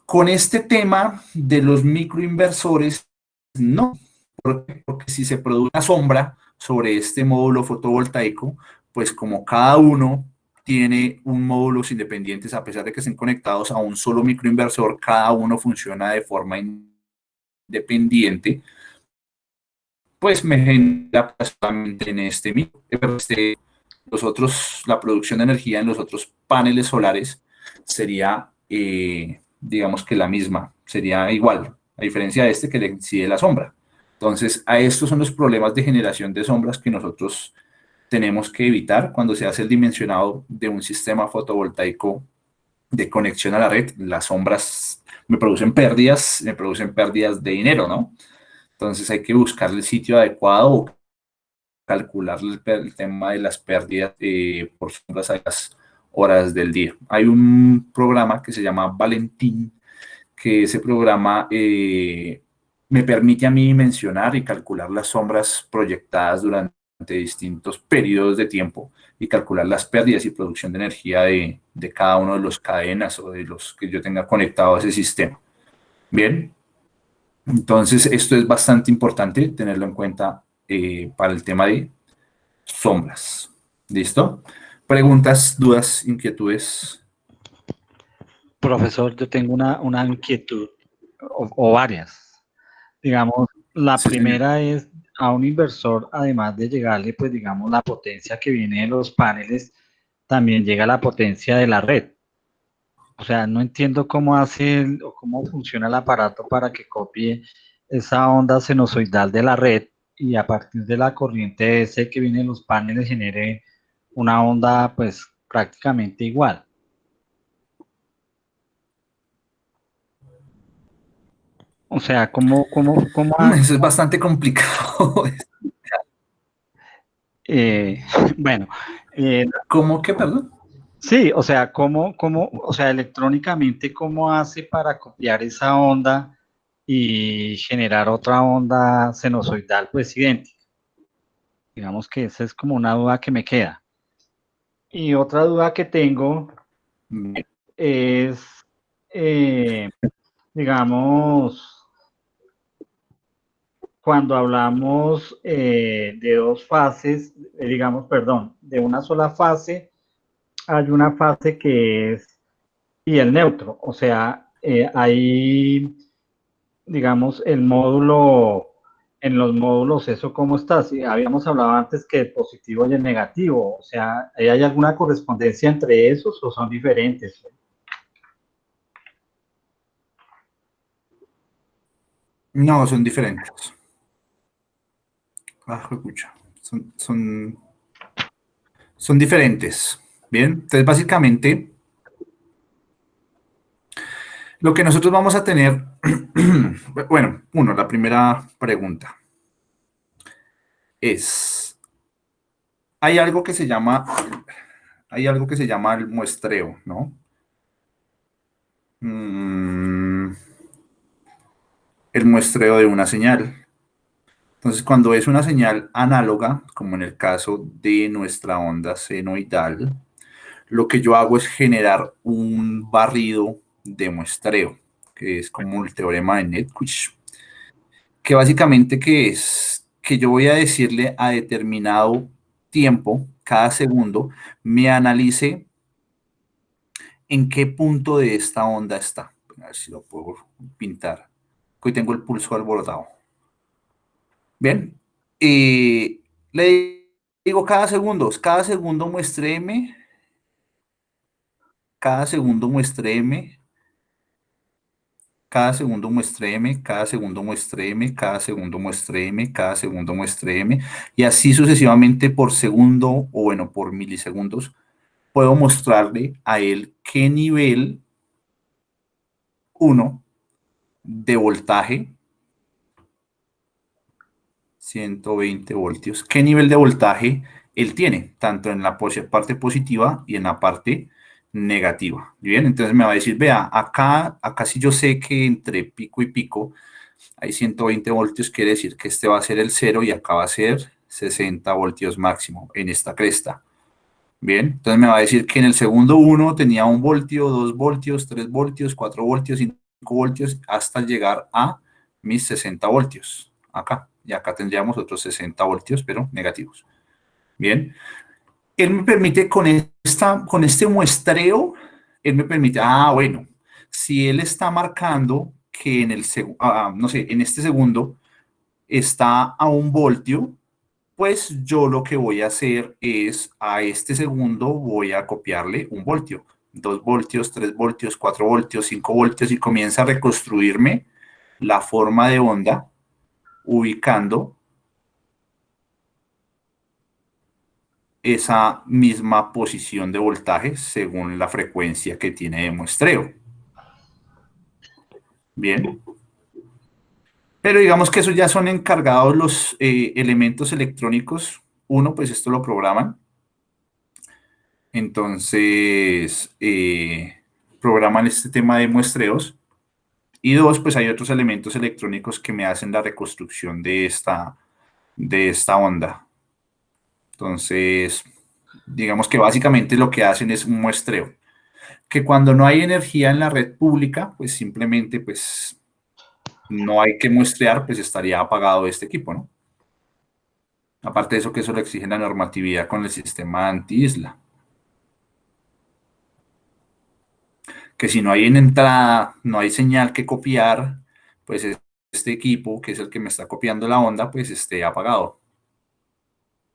Con este tema de los microinversores, no, porque si se produce una sombra sobre este módulo fotovoltaico, pues como cada uno tiene un módulos independientes, a pesar de que estén conectados a un solo microinversor, cada uno funciona de forma independiente, pues me genera solamente en este micro. La producción de energía en los otros paneles solares sería, digamos que la misma, sería igual, a diferencia de este que le incide la sombra. Entonces, a estos son los problemas de generación de sombras que nosotros tenemos que evitar cuando se hace el dimensionado de un sistema fotovoltaico de conexión a la red. Las sombras me producen pérdidas de dinero, ¿no? Entonces hay que buscar el sitio adecuado o calcular el tema de las pérdidas por sombras a las horas del día. Hay un programa que se llama Valentín, que ese programa me permite a mí mencionar y calcular las sombras proyectadas durante distintos periodos de tiempo y calcular las pérdidas y producción de energía de cada uno de los cadenas o de los que yo tenga conectado a ese sistema. Bien, entonces esto es bastante importante tenerlo en cuenta para el tema de sombras. ¿Listo? Preguntas, dudas, inquietudes. Profesor, yo tengo una inquietud o varias. Digamos, la Sí, señor. primera es a un inversor, además de llegarle, pues digamos, la potencia que viene de los paneles, también llega la potencia de la red. O sea, no entiendo cómo hace o cómo funciona el aparato para que copie esa onda sinusoidal de la red y a partir de la corriente DC que viene en los paneles genere una onda, pues prácticamente igual. O sea, Eso es bastante complicado. eh, bueno, eh, ¿Cómo que, perdón? sí, o sea, o sea, electrónicamente, ¿cómo hace para copiar esa onda y generar otra onda sinusoidal, pues idéntica? Digamos que esa es como una duda que me queda. Y otra duda que tengo es digamos, cuando hablamos de dos fases, digamos, perdón, de una sola fase, hay una fase que es y el neutro, o sea, hay, digamos, el módulo, en los módulos, ¿eso cómo está? Sí, habíamos hablado antes que el positivo y el negativo, o sea, ¿hay alguna correspondencia entre esos o son diferentes? No, son diferentes. Ah, escucha. Son diferentes. Bien, entonces básicamente lo que nosotros vamos a tener, bueno, la primera pregunta es, hay algo que se llama, el muestreo, ¿no? El muestreo de una señal. Entonces, cuando es una señal análoga, como en el caso de nuestra onda senoidal, lo que yo hago es generar un barrido de muestreo, que es como el teorema de Netquist, que básicamente que es que yo voy a decirle a determinado tiempo, cada segundo, me analice en qué punto de esta onda está. A ver si lo puedo pintar. Hoy tengo el pulso alborotado. Bien. Le digo cada segundo muéstreme, cada segundo muéstreme, cada segundo muéstreme, cada segundo muéstreme, cada segundo muéstreme, cada segundo muéstreme, y así sucesivamente por segundo o bueno, por milisegundos, puedo mostrarle a él qué nivel 1 de voltaje, 120 voltios, qué nivel de voltaje él tiene, tanto en la parte positiva y en la parte negativa. Bien, entonces me va a decir, vea, acá sí yo sé que entre pico y pico hay 120 voltios, quiere decir que este va a ser el 0 y acá va a ser 60 voltios máximo en esta cresta. Bien, entonces me va a decir que en el segundo 1 tenía 1 voltio, 2 voltios, 3 voltios, 4 voltios, 5 voltios, hasta llegar a mis 60 voltios. Acá, y acá tendríamos otros 60 voltios, pero negativos. Bien, él me permite con este muestreo, él me permite, bueno, si él está marcando que en el, no sé, en este segundo está a 1 voltio, pues yo lo que voy a hacer es a este segundo voy a copiarle 1 voltio, 2 voltios, 3 voltios, 4 voltios, 5 voltios y comienza a reconstruirme la forma de onda ubicando esa misma posición de voltaje según la frecuencia que tiene de muestreo. Bien. Pero digamos que eso ya son encargados los elementos electrónicos. Uno, pues esto lo programan. Entonces, programan este tema de muestreos. Y dos, pues hay otros elementos electrónicos que me hacen la reconstrucción de esta onda. Entonces, digamos que básicamente lo que hacen es un muestreo. Que cuando no hay energía en la red pública, pues simplemente pues no hay que muestrear, pues estaría apagado este equipo, ¿no? Aparte de eso, que eso lo exige la normatividad con el sistema anti-isla. Que si no hay en entrada, no hay señal que copiar, pues este equipo, que es el que me está copiando la onda, pues esté apagado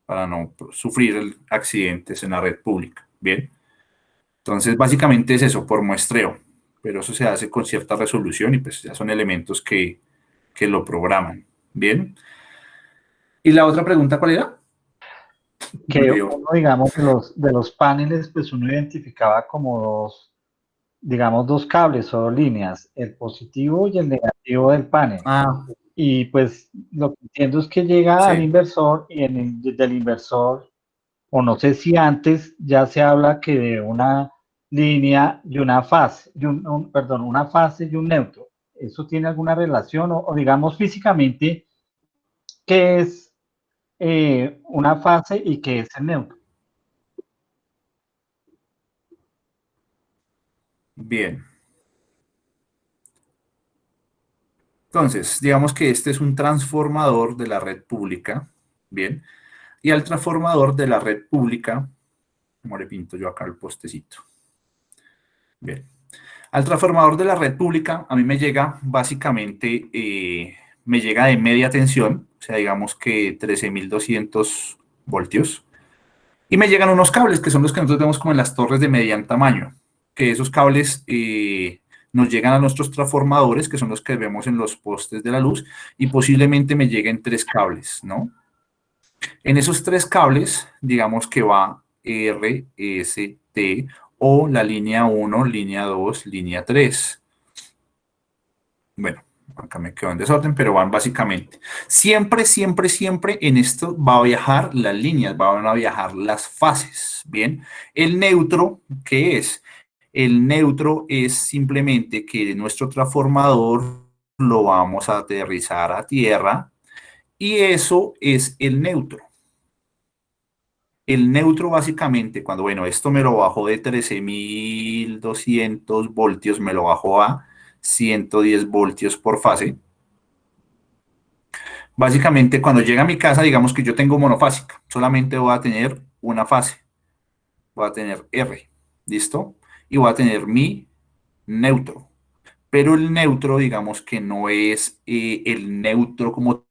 para no sufrir accidentes en la red pública. Bien. Entonces, básicamente es eso, por muestreo. Pero eso se hace con cierta resolución y pues ya son elementos que lo programan. Bien. ¿Y la otra pregunta cuál era? Que uno, digamos, de los paneles, pues uno identificaba como dos, digamos, dos cables o dos líneas, el positivo y el negativo del panel. Y pues lo que entiendo es que llega al inversor y del inversor, o no sé si antes ya se habla que de una línea y una fase, perdón, una fase y un neutro. ¿Eso tiene alguna relación? O digamos físicamente, ¿qué es una fase y qué es el neutro? Bien. Entonces, digamos que este es un transformador de la red pública, ¿bien? Y al transformador de la red pública, ¿cómo le pinto yo acá el postecito? Bien. Al transformador de la red pública, a mí me llega básicamente, me llega de media tensión, o sea, digamos que 13.200 voltios, y me llegan unos cables que son los que nosotros vemos como en las torres de mediano tamaño, que esos cables nos llegan a nuestros transformadores, que son los que vemos en los postes de la luz, y posiblemente me lleguen 3 cables, ¿no? En esos 3 cables, digamos que va R, S, T, o la línea 1, línea 2, línea 3. Bueno, acá me quedo en desorden, pero van básicamente. Siempre, siempre, siempre en esto va a viajar las líneas, van a viajar las fases, ¿bien? El neutro, ¿qué es? El neutro es simplemente que nuestro transformador lo vamos a aterrizar a tierra y eso es el neutro. El neutro básicamente, cuando, bueno, esto me lo bajó de 13.200 voltios, me lo bajó a 110 voltios por fase. Básicamente, cuando llega a mi casa, digamos que yo tengo monofásica, solamente voy a tener una fase, voy a tener R, ¿listo? Y voy a tener mi neutro. Pero el neutro, digamos que no es el neutro como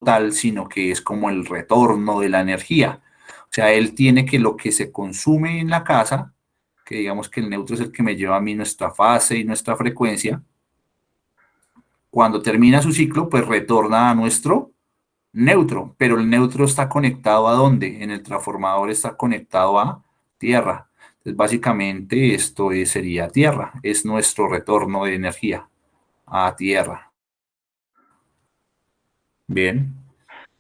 tal, sino que es como el retorno de la energía. O sea, él tiene que lo que se consume en la casa, que digamos que el neutro es el que me lleva a mí nuestra fase y nuestra frecuencia, cuando termina su ciclo, pues retorna a nuestro neutro, pero el neutro está conectado ¿a dónde? En el transformador está conectado a tierra. Entonces, básicamente esto sería tierra, es nuestro retorno de energía a tierra. Bien.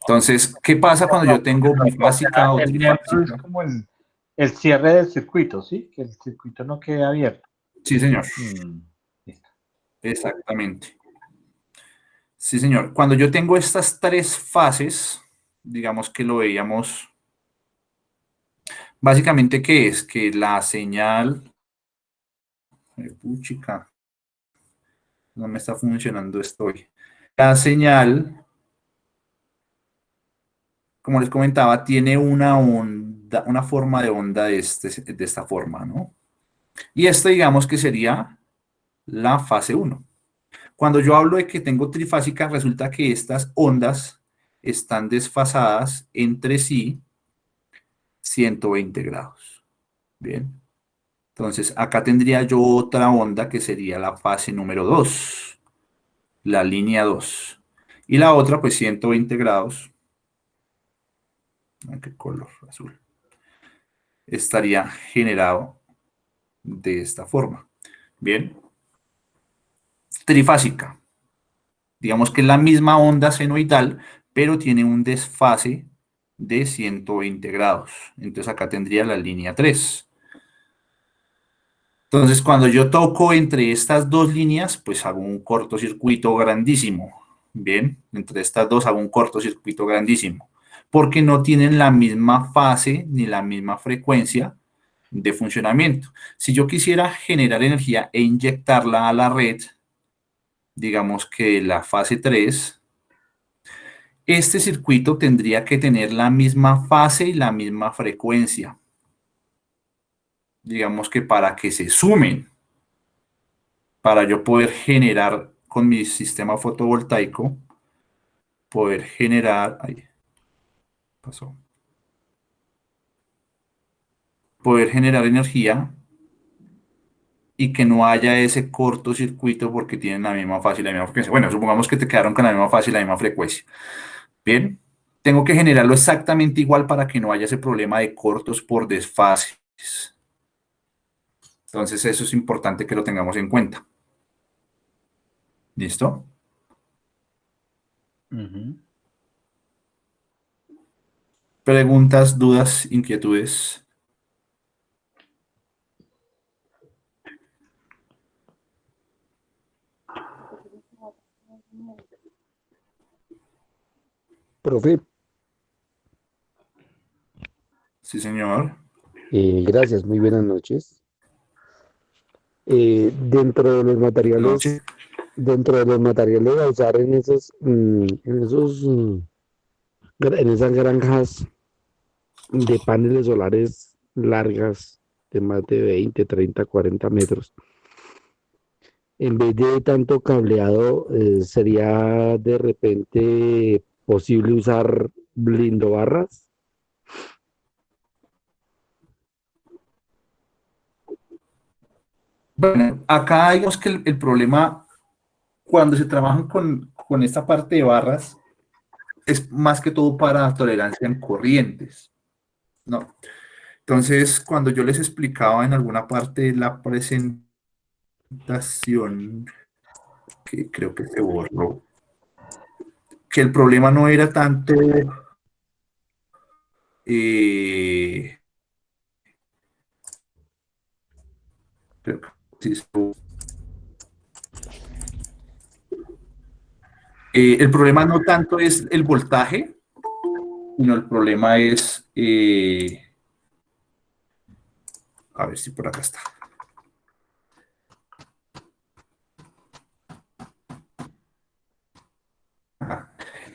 Entonces, ¿qué pasa cuando yo tengo bifásica o El neutro es trifásica? como el cierre del circuito, ¿sí? Que el circuito no quede abierto. Sí, señor. Listo. Exactamente. Sí, señor. Cuando yo tengo estas 3 fases, digamos que lo veíamos, básicamente, ¿qué es? Que la señal, puchica, no me está funcionando esto hoy. La señal, como les comentaba, tiene una onda, una forma de onda de esta forma, ¿no? Y esta, digamos que sería la fase 1. Cuando yo hablo de que tengo trifásica, resulta que estas ondas están desfasadas entre sí 120 grados. Bien. Entonces, acá tendría yo otra onda que sería la fase número 2, la línea 2. Y la otra, pues 120 grados. ¿Qué color? Azul. Estaría generado de esta forma. Bien. Trifásica. Digamos que es la misma onda senoidal, pero tiene un desfase de 120 grados. Entonces acá tendría la línea 3. Entonces cuando yo toco entre estas dos líneas, pues hago un cortocircuito grandísimo. Bien, entre estas dos hago un cortocircuito grandísimo, porque no tienen la misma fase ni la misma frecuencia de funcionamiento. Si yo quisiera generar energía e inyectarla a la red, digamos que la fase 3, este circuito tendría que tener la misma fase y la misma frecuencia. Digamos que para que se sumen, para yo poder generar con mi sistema fotovoltaico, poder generar, ahí pasó, poder generar energía y que no haya ese cortocircuito porque tienen la misma fase y la misma frecuencia. Bueno, supongamos que te quedaron con la misma fase y la misma frecuencia. Bien, tengo que generarlo exactamente igual para que no haya ese problema de cortos por desfases. Entonces eso es importante que lo tengamos en cuenta. ¿Listo? Preguntas, dudas, inquietudes. Profe, Sí, señor. gracias, muy buenas noches. Dentro de los Buenas materiales noches. dentro de los materiales a usar en esas granjas de paneles solares largas de más de 20, 30, 40 metros, en vez de tanto cableado, sería de repente posible usar blindobarras. Bueno, acá digamos que el problema cuando se trabajan con esta parte de barras es más que todo para tolerancia en corrientes, ¿no? Entonces, cuando yo les explicaba en alguna parte de la presentación, que creo que se borró, que el problema no era tanto, eh, creo que sí, el problema no tanto es el voltaje, sino el problema es, a ver si por acá está.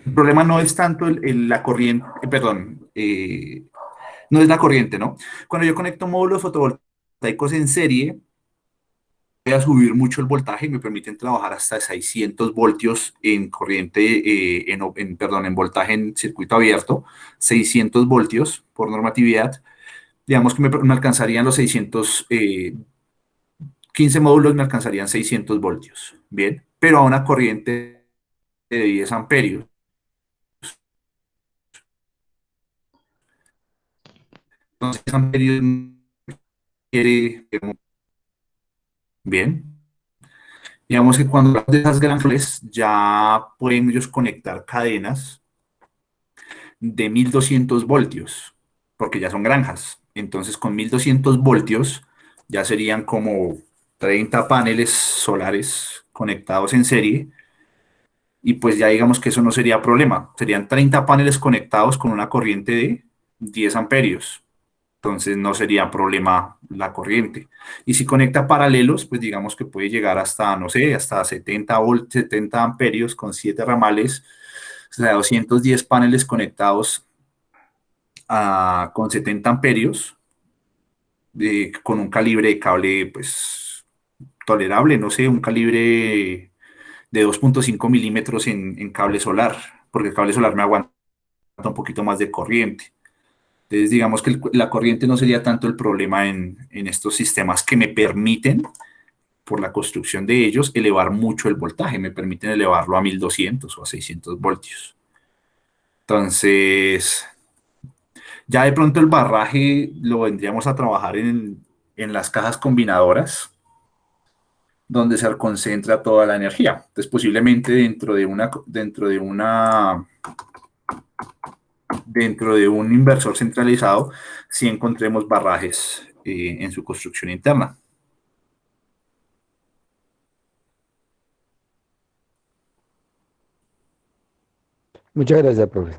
El problema no es tanto la corriente, perdón, no es la corriente, ¿no? Cuando yo conecto módulos fotovoltaicos en serie, voy a subir mucho el voltaje y me permiten trabajar hasta 600 voltios en corriente, perdón, en voltaje en circuito abierto, 600 voltios por normatividad. Digamos que me alcanzarían los 600, 15 módulos me alcanzarían 600 voltios, ¿bien? Pero a una corriente de 10 amperios. Entonces, 10 amperios quiere, bien. Digamos que cuando hablamos de esas grandes, ya pueden ellos conectar cadenas de 1200 voltios, porque ya son granjas. Entonces, con 1200 voltios ya serían como 30 paneles solares conectados en serie, y pues ya digamos que eso no sería problema. Serían 30 paneles conectados con una corriente de 10 amperios. Entonces no sería problema la corriente. Y si conecta paralelos, pues digamos que puede llegar hasta, no sé, hasta 70 amperios con 7 ramales, o sea, 210 paneles conectados con 70 amperios, con un calibre de cable, pues, tolerable, no sé, un calibre de 2.5 milímetros en cable solar, porque el cable solar me aguanta un poquito más de corriente. Entonces, digamos que la corriente no sería tanto el problema en estos sistemas que me permiten, por la construcción de ellos, elevar mucho el voltaje, me permiten elevarlo a 1200 o a 600 voltios. Entonces, ya de pronto el barraje lo vendríamos a trabajar en las cajas combinadoras, donde se concentra toda la energía. Entonces, posiblemente dentro de un inversor centralizado, sí encontremos barrajes en su construcción interna. Muchas gracias, profe.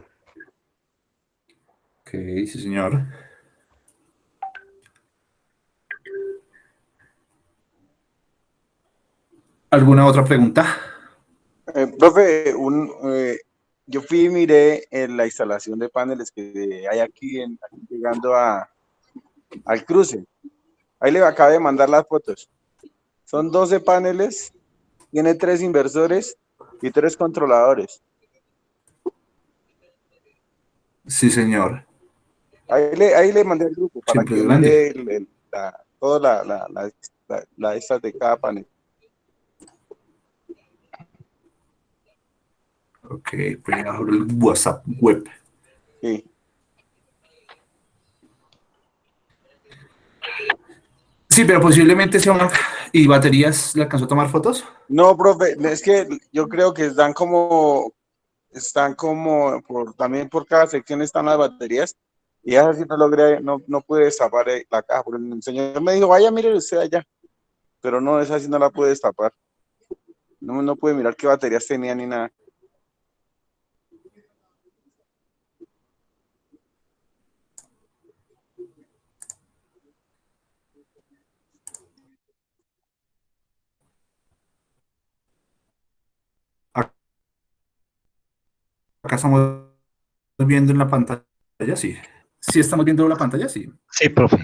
Ok, sí, señor. ¿Alguna otra pregunta? Profe, yo fui y miré la instalación de paneles que hay aquí llegando al cruce. Ahí le acabo de mandar las fotos. Son 12 paneles, tiene 3 inversores y 3 controladores. Sí, señor. Ahí le mandé al grupo para Siempre es que grande. mire toda la estas de cada panel. Ok, pues abro el WhatsApp web. Sí. Sí, pero posiblemente sea una... ¿Y baterías le alcanzó a tomar fotos? No, profe, es que yo creo que están como también por cada sección están las baterías y así no logré, no pude destapar la caja, porque el señor me dijo, vaya, mire usted allá, pero no, esa sí no la pude destapar, no pude mirar qué baterías tenía ni nada. estamos viendo en la pantalla, sí. Sí estamos viendo la pantalla, sí. Sí, profe.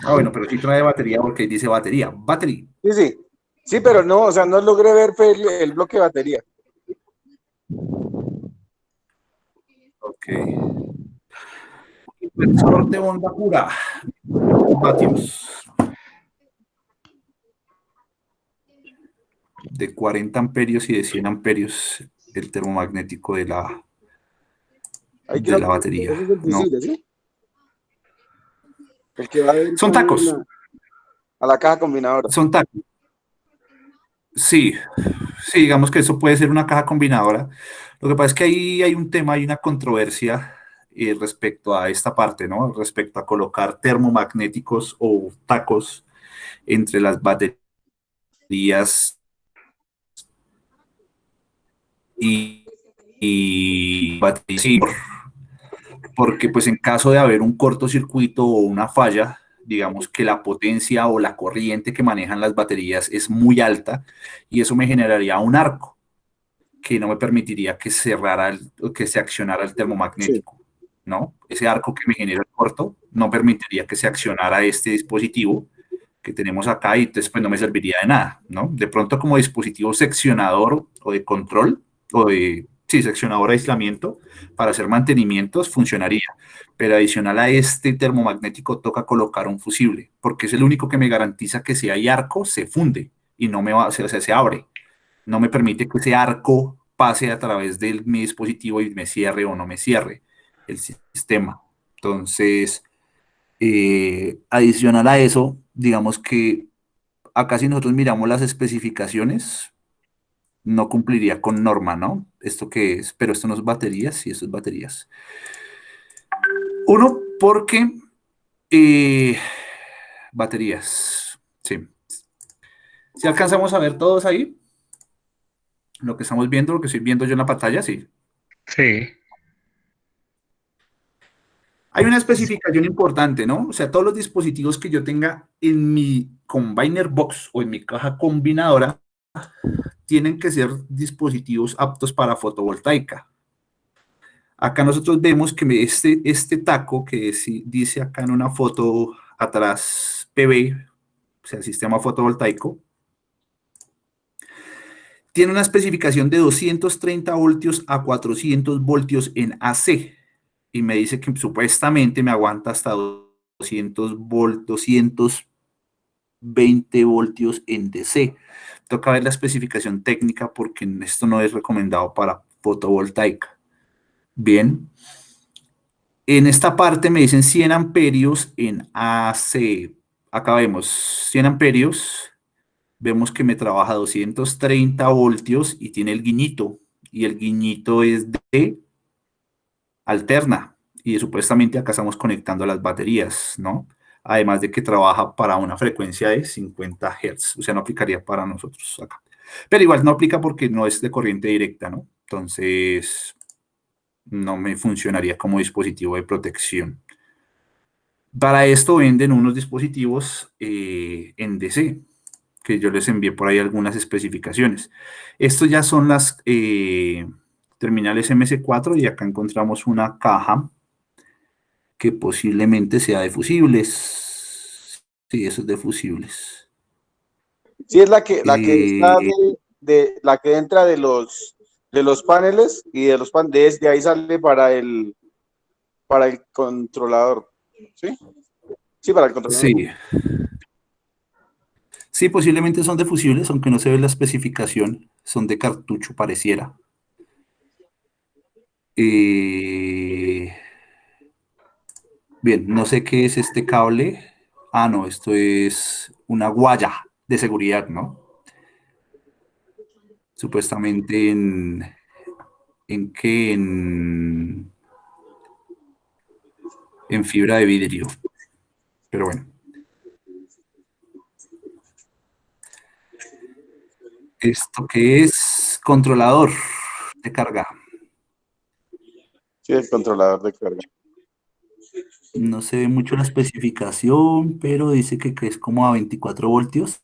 Ah, bueno, pero sí trae batería porque ahí dice batería. Battery. Sí, sí. Sí, pero no, o sea, no logré ver fue el bloque de batería. Ok. Inversor de onda pura. Vatios. De 40 amperios y de 100 amperios el termomagnético Ahí de creo la que batería. ese es el No. fusible, ¿sí? El que va a ir Son tacos. a la caja combinadora. Son tacos. Sí, sí, digamos que eso puede ser una caja combinadora. Lo que pasa es que ahí hay un tema, hay una controversia respecto a esta parte, ¿no? Respecto a colocar termomagnéticos o tacos entre las baterías y baterías. Sí, porque pues en caso de haber un cortocircuito o una falla, digamos que la potencia o la corriente que manejan las baterías es muy alta y eso me generaría un arco que no me permitiría que que se accionara el Sí. termomagnético, ¿no? Ese arco que me genera el corto no permitiría que se accionara este dispositivo que tenemos acá y entonces pues no me serviría de nada, ¿no? De pronto como dispositivo seccionador o de control o de, sí, seccionador de aislamiento para hacer mantenimientos funcionaría, pero adicional a este termomagnético toca colocar un fusible, porque es el único que me garantiza que si hay arco se funde y no me va, o sea, se abre, no me permite que ese arco pase a través de mi dispositivo y me cierre o no me cierre el sistema. Entonces, adicional a eso, digamos que acá si nosotros miramos las especificaciones, no cumpliría con norma, ¿no? ¿Esto qué es? Pero esto no es baterías, sí, esto es baterías. Uno, porque eh, baterías, sí. Si alcanzamos a ver todos ahí, lo que estamos viendo, lo que estoy viendo yo en la pantalla, sí. Sí. Hay una especificación importante, ¿no? O sea, todos los dispositivos que yo tenga en mi combiner box o en mi caja combinadora tienen que ser dispositivos aptos para fotovoltaica. Acá nosotros vemos que este taco que dice acá en una foto atrás PV, o sea, sistema fotovoltaico, tiene una especificación de 230 voltios a 400 voltios en AC y me dice que supuestamente me aguanta hasta 200 voltios, 220 voltios en DC. Toca ver la especificación técnica porque esto no es recomendado para fotovoltaica. Bien. En esta parte me dicen 100 amperios en AC. Acá vemos 100 amperios. Vemos que me trabaja 230 voltios y tiene el guiñito. Y el guiñito es de alterna. Y supuestamente acá estamos conectando las baterías, ¿no? Además de que trabaja para una frecuencia de 50 Hz. O sea, no aplicaría para nosotros acá. Pero igual no aplica porque no es de corriente directa, ¿no? Entonces, no me funcionaría como dispositivo de protección. Para esto venden unos dispositivos en DC, que yo les envié por ahí algunas especificaciones. Estos ya son las terminales MS4 y acá encontramos una caja que posiblemente sea de fusibles. Sí, eso es de fusibles. Sí, es la que está Eh, la que entra de los paneles y de ahí sale para el controlador. ¿Sí? Sí, para el controlador. sí, sí, posiblemente son de fusibles, aunque no se ve la especificación, son de cartucho, pareciera. Bien, no sé qué es este cable. Ah, no, esto es una guaya de seguridad, ¿no? Supuestamente ¿en qué? En fibra de vidrio. Pero bueno. ¿Esto qué es? Controlador de carga. Sí, el controlador de carga. No se ve mucho la especificación, pero dice que es como a 24 voltios.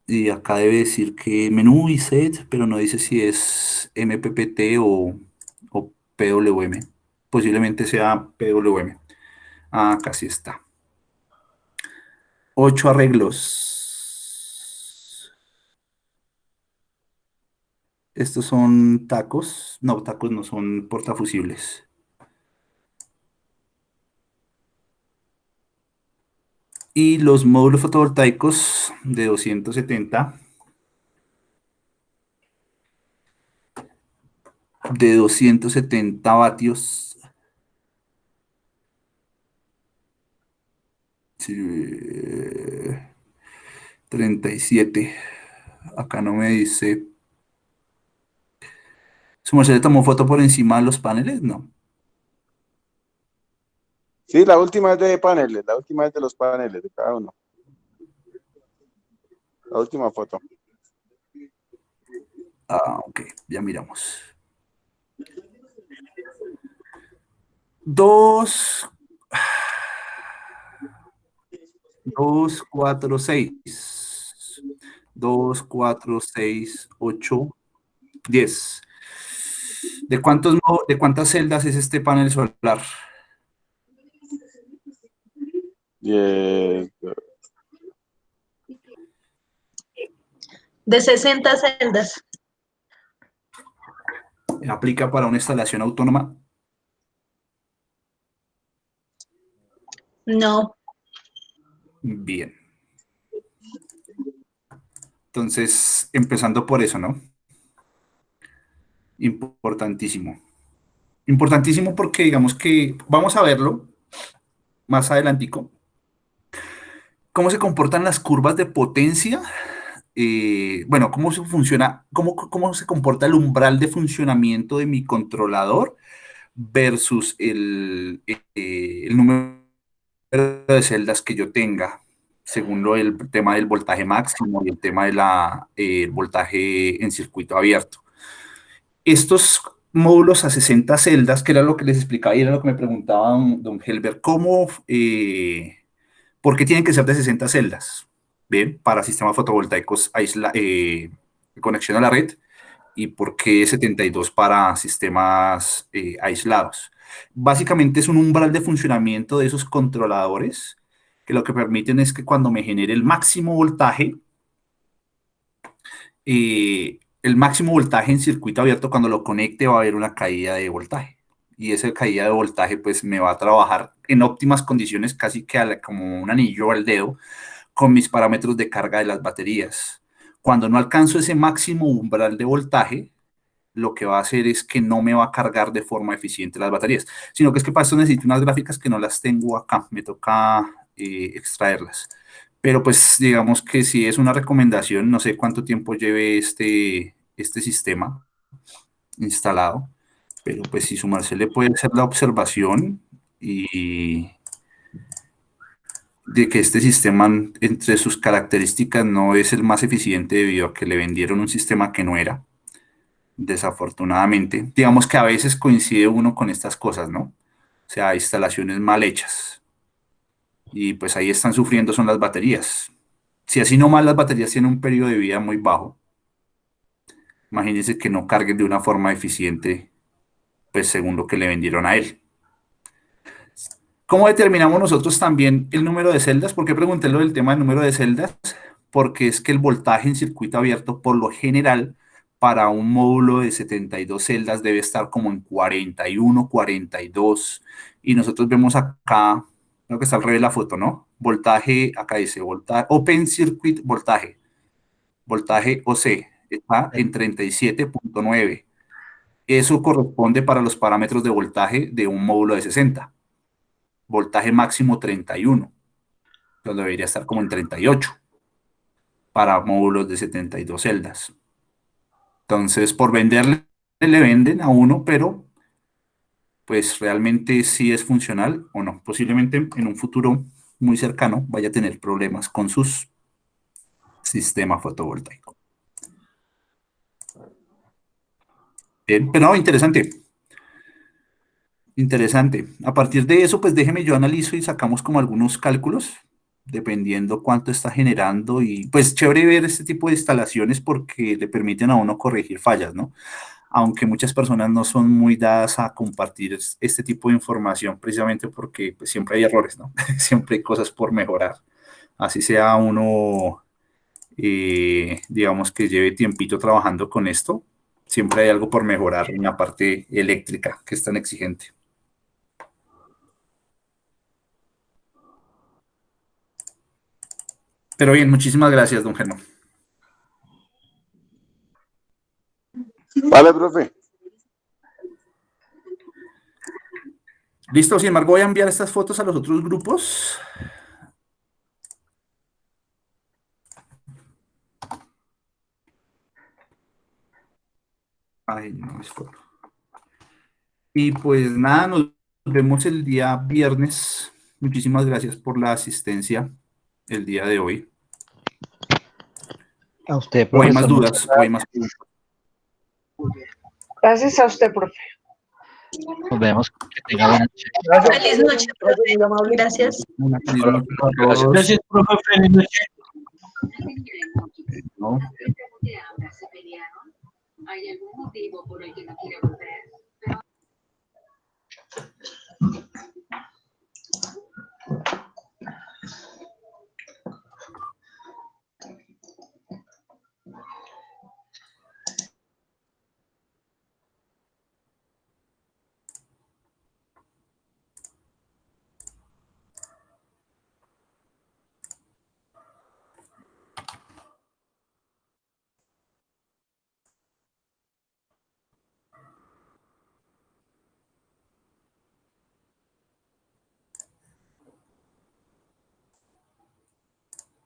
Y acá debe decir que menú y set, pero no dice si es MPPT o PWM. Posiblemente sea PWM. Ah, acá sí está. 8 arreglos. Estos son tacos. No, tacos no son portafusibles. Y los módulos fotovoltaicos de 270 vatios. Sí, 37. Acá no me dice. ¿Su merced le tomó foto por encima de los paneles? No. Sí, la última es de paneles, la última es de los paneles de cada uno. La última foto. Ah, ok, ya miramos. 2, 2, 4, 6. 2, 4, 6, 8, 10. ¿De cuántas celdas es este panel solar? Y, De 60 celdas. ¿Aplica para una instalación autónoma? No. Bien. Entonces, empezando por eso, ¿no? Importantísimo. Importantísimo porque digamos que vamos a verlo más adelantico. ¿Cómo se comportan las curvas de potencia? Bueno, ¿cómo se funciona? ¿Cómo se comporta el umbral de funcionamiento de mi controlador versus el número de celdas que yo tenga, según el tema del voltaje máximo y el tema del voltaje en circuito abierto? Estos módulos a 60 celdas, que era lo que les explicaba y era lo que me preguntaba don Helber, ¿por qué tienen que ser de 60 celdas? ¿Bien? Para sistemas fotovoltaicos de conexión a la red, y por qué 72 para sistemas aislados. Básicamente es un umbral de funcionamiento de esos controladores que lo que permiten es que cuando me genere el máximo voltaje en circuito abierto, cuando lo conecte va a haber una caída de voltaje. Y esa caída de voltaje pues me va a trabajar en óptimas condiciones, casi que como un anillo al dedo, con mis parámetros de carga de las baterías. Cuando no alcanzo ese máximo umbral de voltaje, lo que va a hacer es que no me va a cargar de forma eficiente las baterías, sino que es que para esto necesito unas gráficas que no las tengo acá, me toca extraerlas. Pero pues digamos que si es una recomendación, no sé cuánto tiempo lleve este sistema instalado, pero pues si su merced le puede hacer la observación y de que este sistema entre sus características no es el más eficiente debido a que le vendieron un sistema que no era, desafortunadamente. Digamos que a veces coincide uno con estas cosas, ¿no? O sea, instalaciones mal hechas. Y pues ahí están sufriendo son las baterías. Si así nomás las baterías tienen un periodo de vida muy bajo, imagínense que no carguen de una forma eficiente, pues según lo que le vendieron a él. ¿Cómo determinamos nosotros también el número de celdas? ¿Por qué pregunté lo del tema del número de celdas? Porque es que el voltaje en circuito abierto, por lo general, para un módulo de 72 celdas debe estar como en 41, 42. Y nosotros vemos acá, creo que está al revés de la foto, ¿no? Voltaje, acá dice voltaje, Open Circuit Voltaje, voltaje OC, está en 37.9. Eso corresponde para los parámetros de voltaje de un módulo de 60. Voltaje máximo 31, pero debería estar como en 38 para módulos de 72 celdas. Entonces, por venderle, le venden a uno, pero pues realmente sí es funcional o no. Posiblemente en un futuro muy cercano vaya a tener problemas con sus sistemas fotovoltaicos. Bien, pero no, interesante. Interesante. A partir de eso, pues déjeme yo analizo y sacamos como algunos cálculos dependiendo cuánto está generando. Y pues chévere ver este tipo de instalaciones porque le permiten a uno corregir fallas, ¿no? Aunque muchas personas no son muy dadas a compartir este tipo de información precisamente porque pues, siempre hay errores, ¿no? Siempre hay cosas por mejorar. Así sea uno, digamos que lleve tiempito trabajando con esto, siempre hay algo por mejorar en la parte eléctrica que es tan exigente. Pero bien, muchísimas gracias, don Germán. Vale, profe. Listo, sin embargo, voy a enviar estas fotos a los otros grupos. Ay, no, es foto. Y pues nada, nos vemos el día viernes. Muchísimas gracias por la asistencia el día de hoy. A usted, ¿O hay más profesor. dudas? ¿O hay más preguntas? Gracias a usted, profe. Nos vemos. Que tenga buena noche. Gracias. Feliz noche, profe. Gracias. Una feliz noche a todos. Gracias, profe. Feliz noche. ¿No? ¿Hay algún motivo por el que no quiere volver?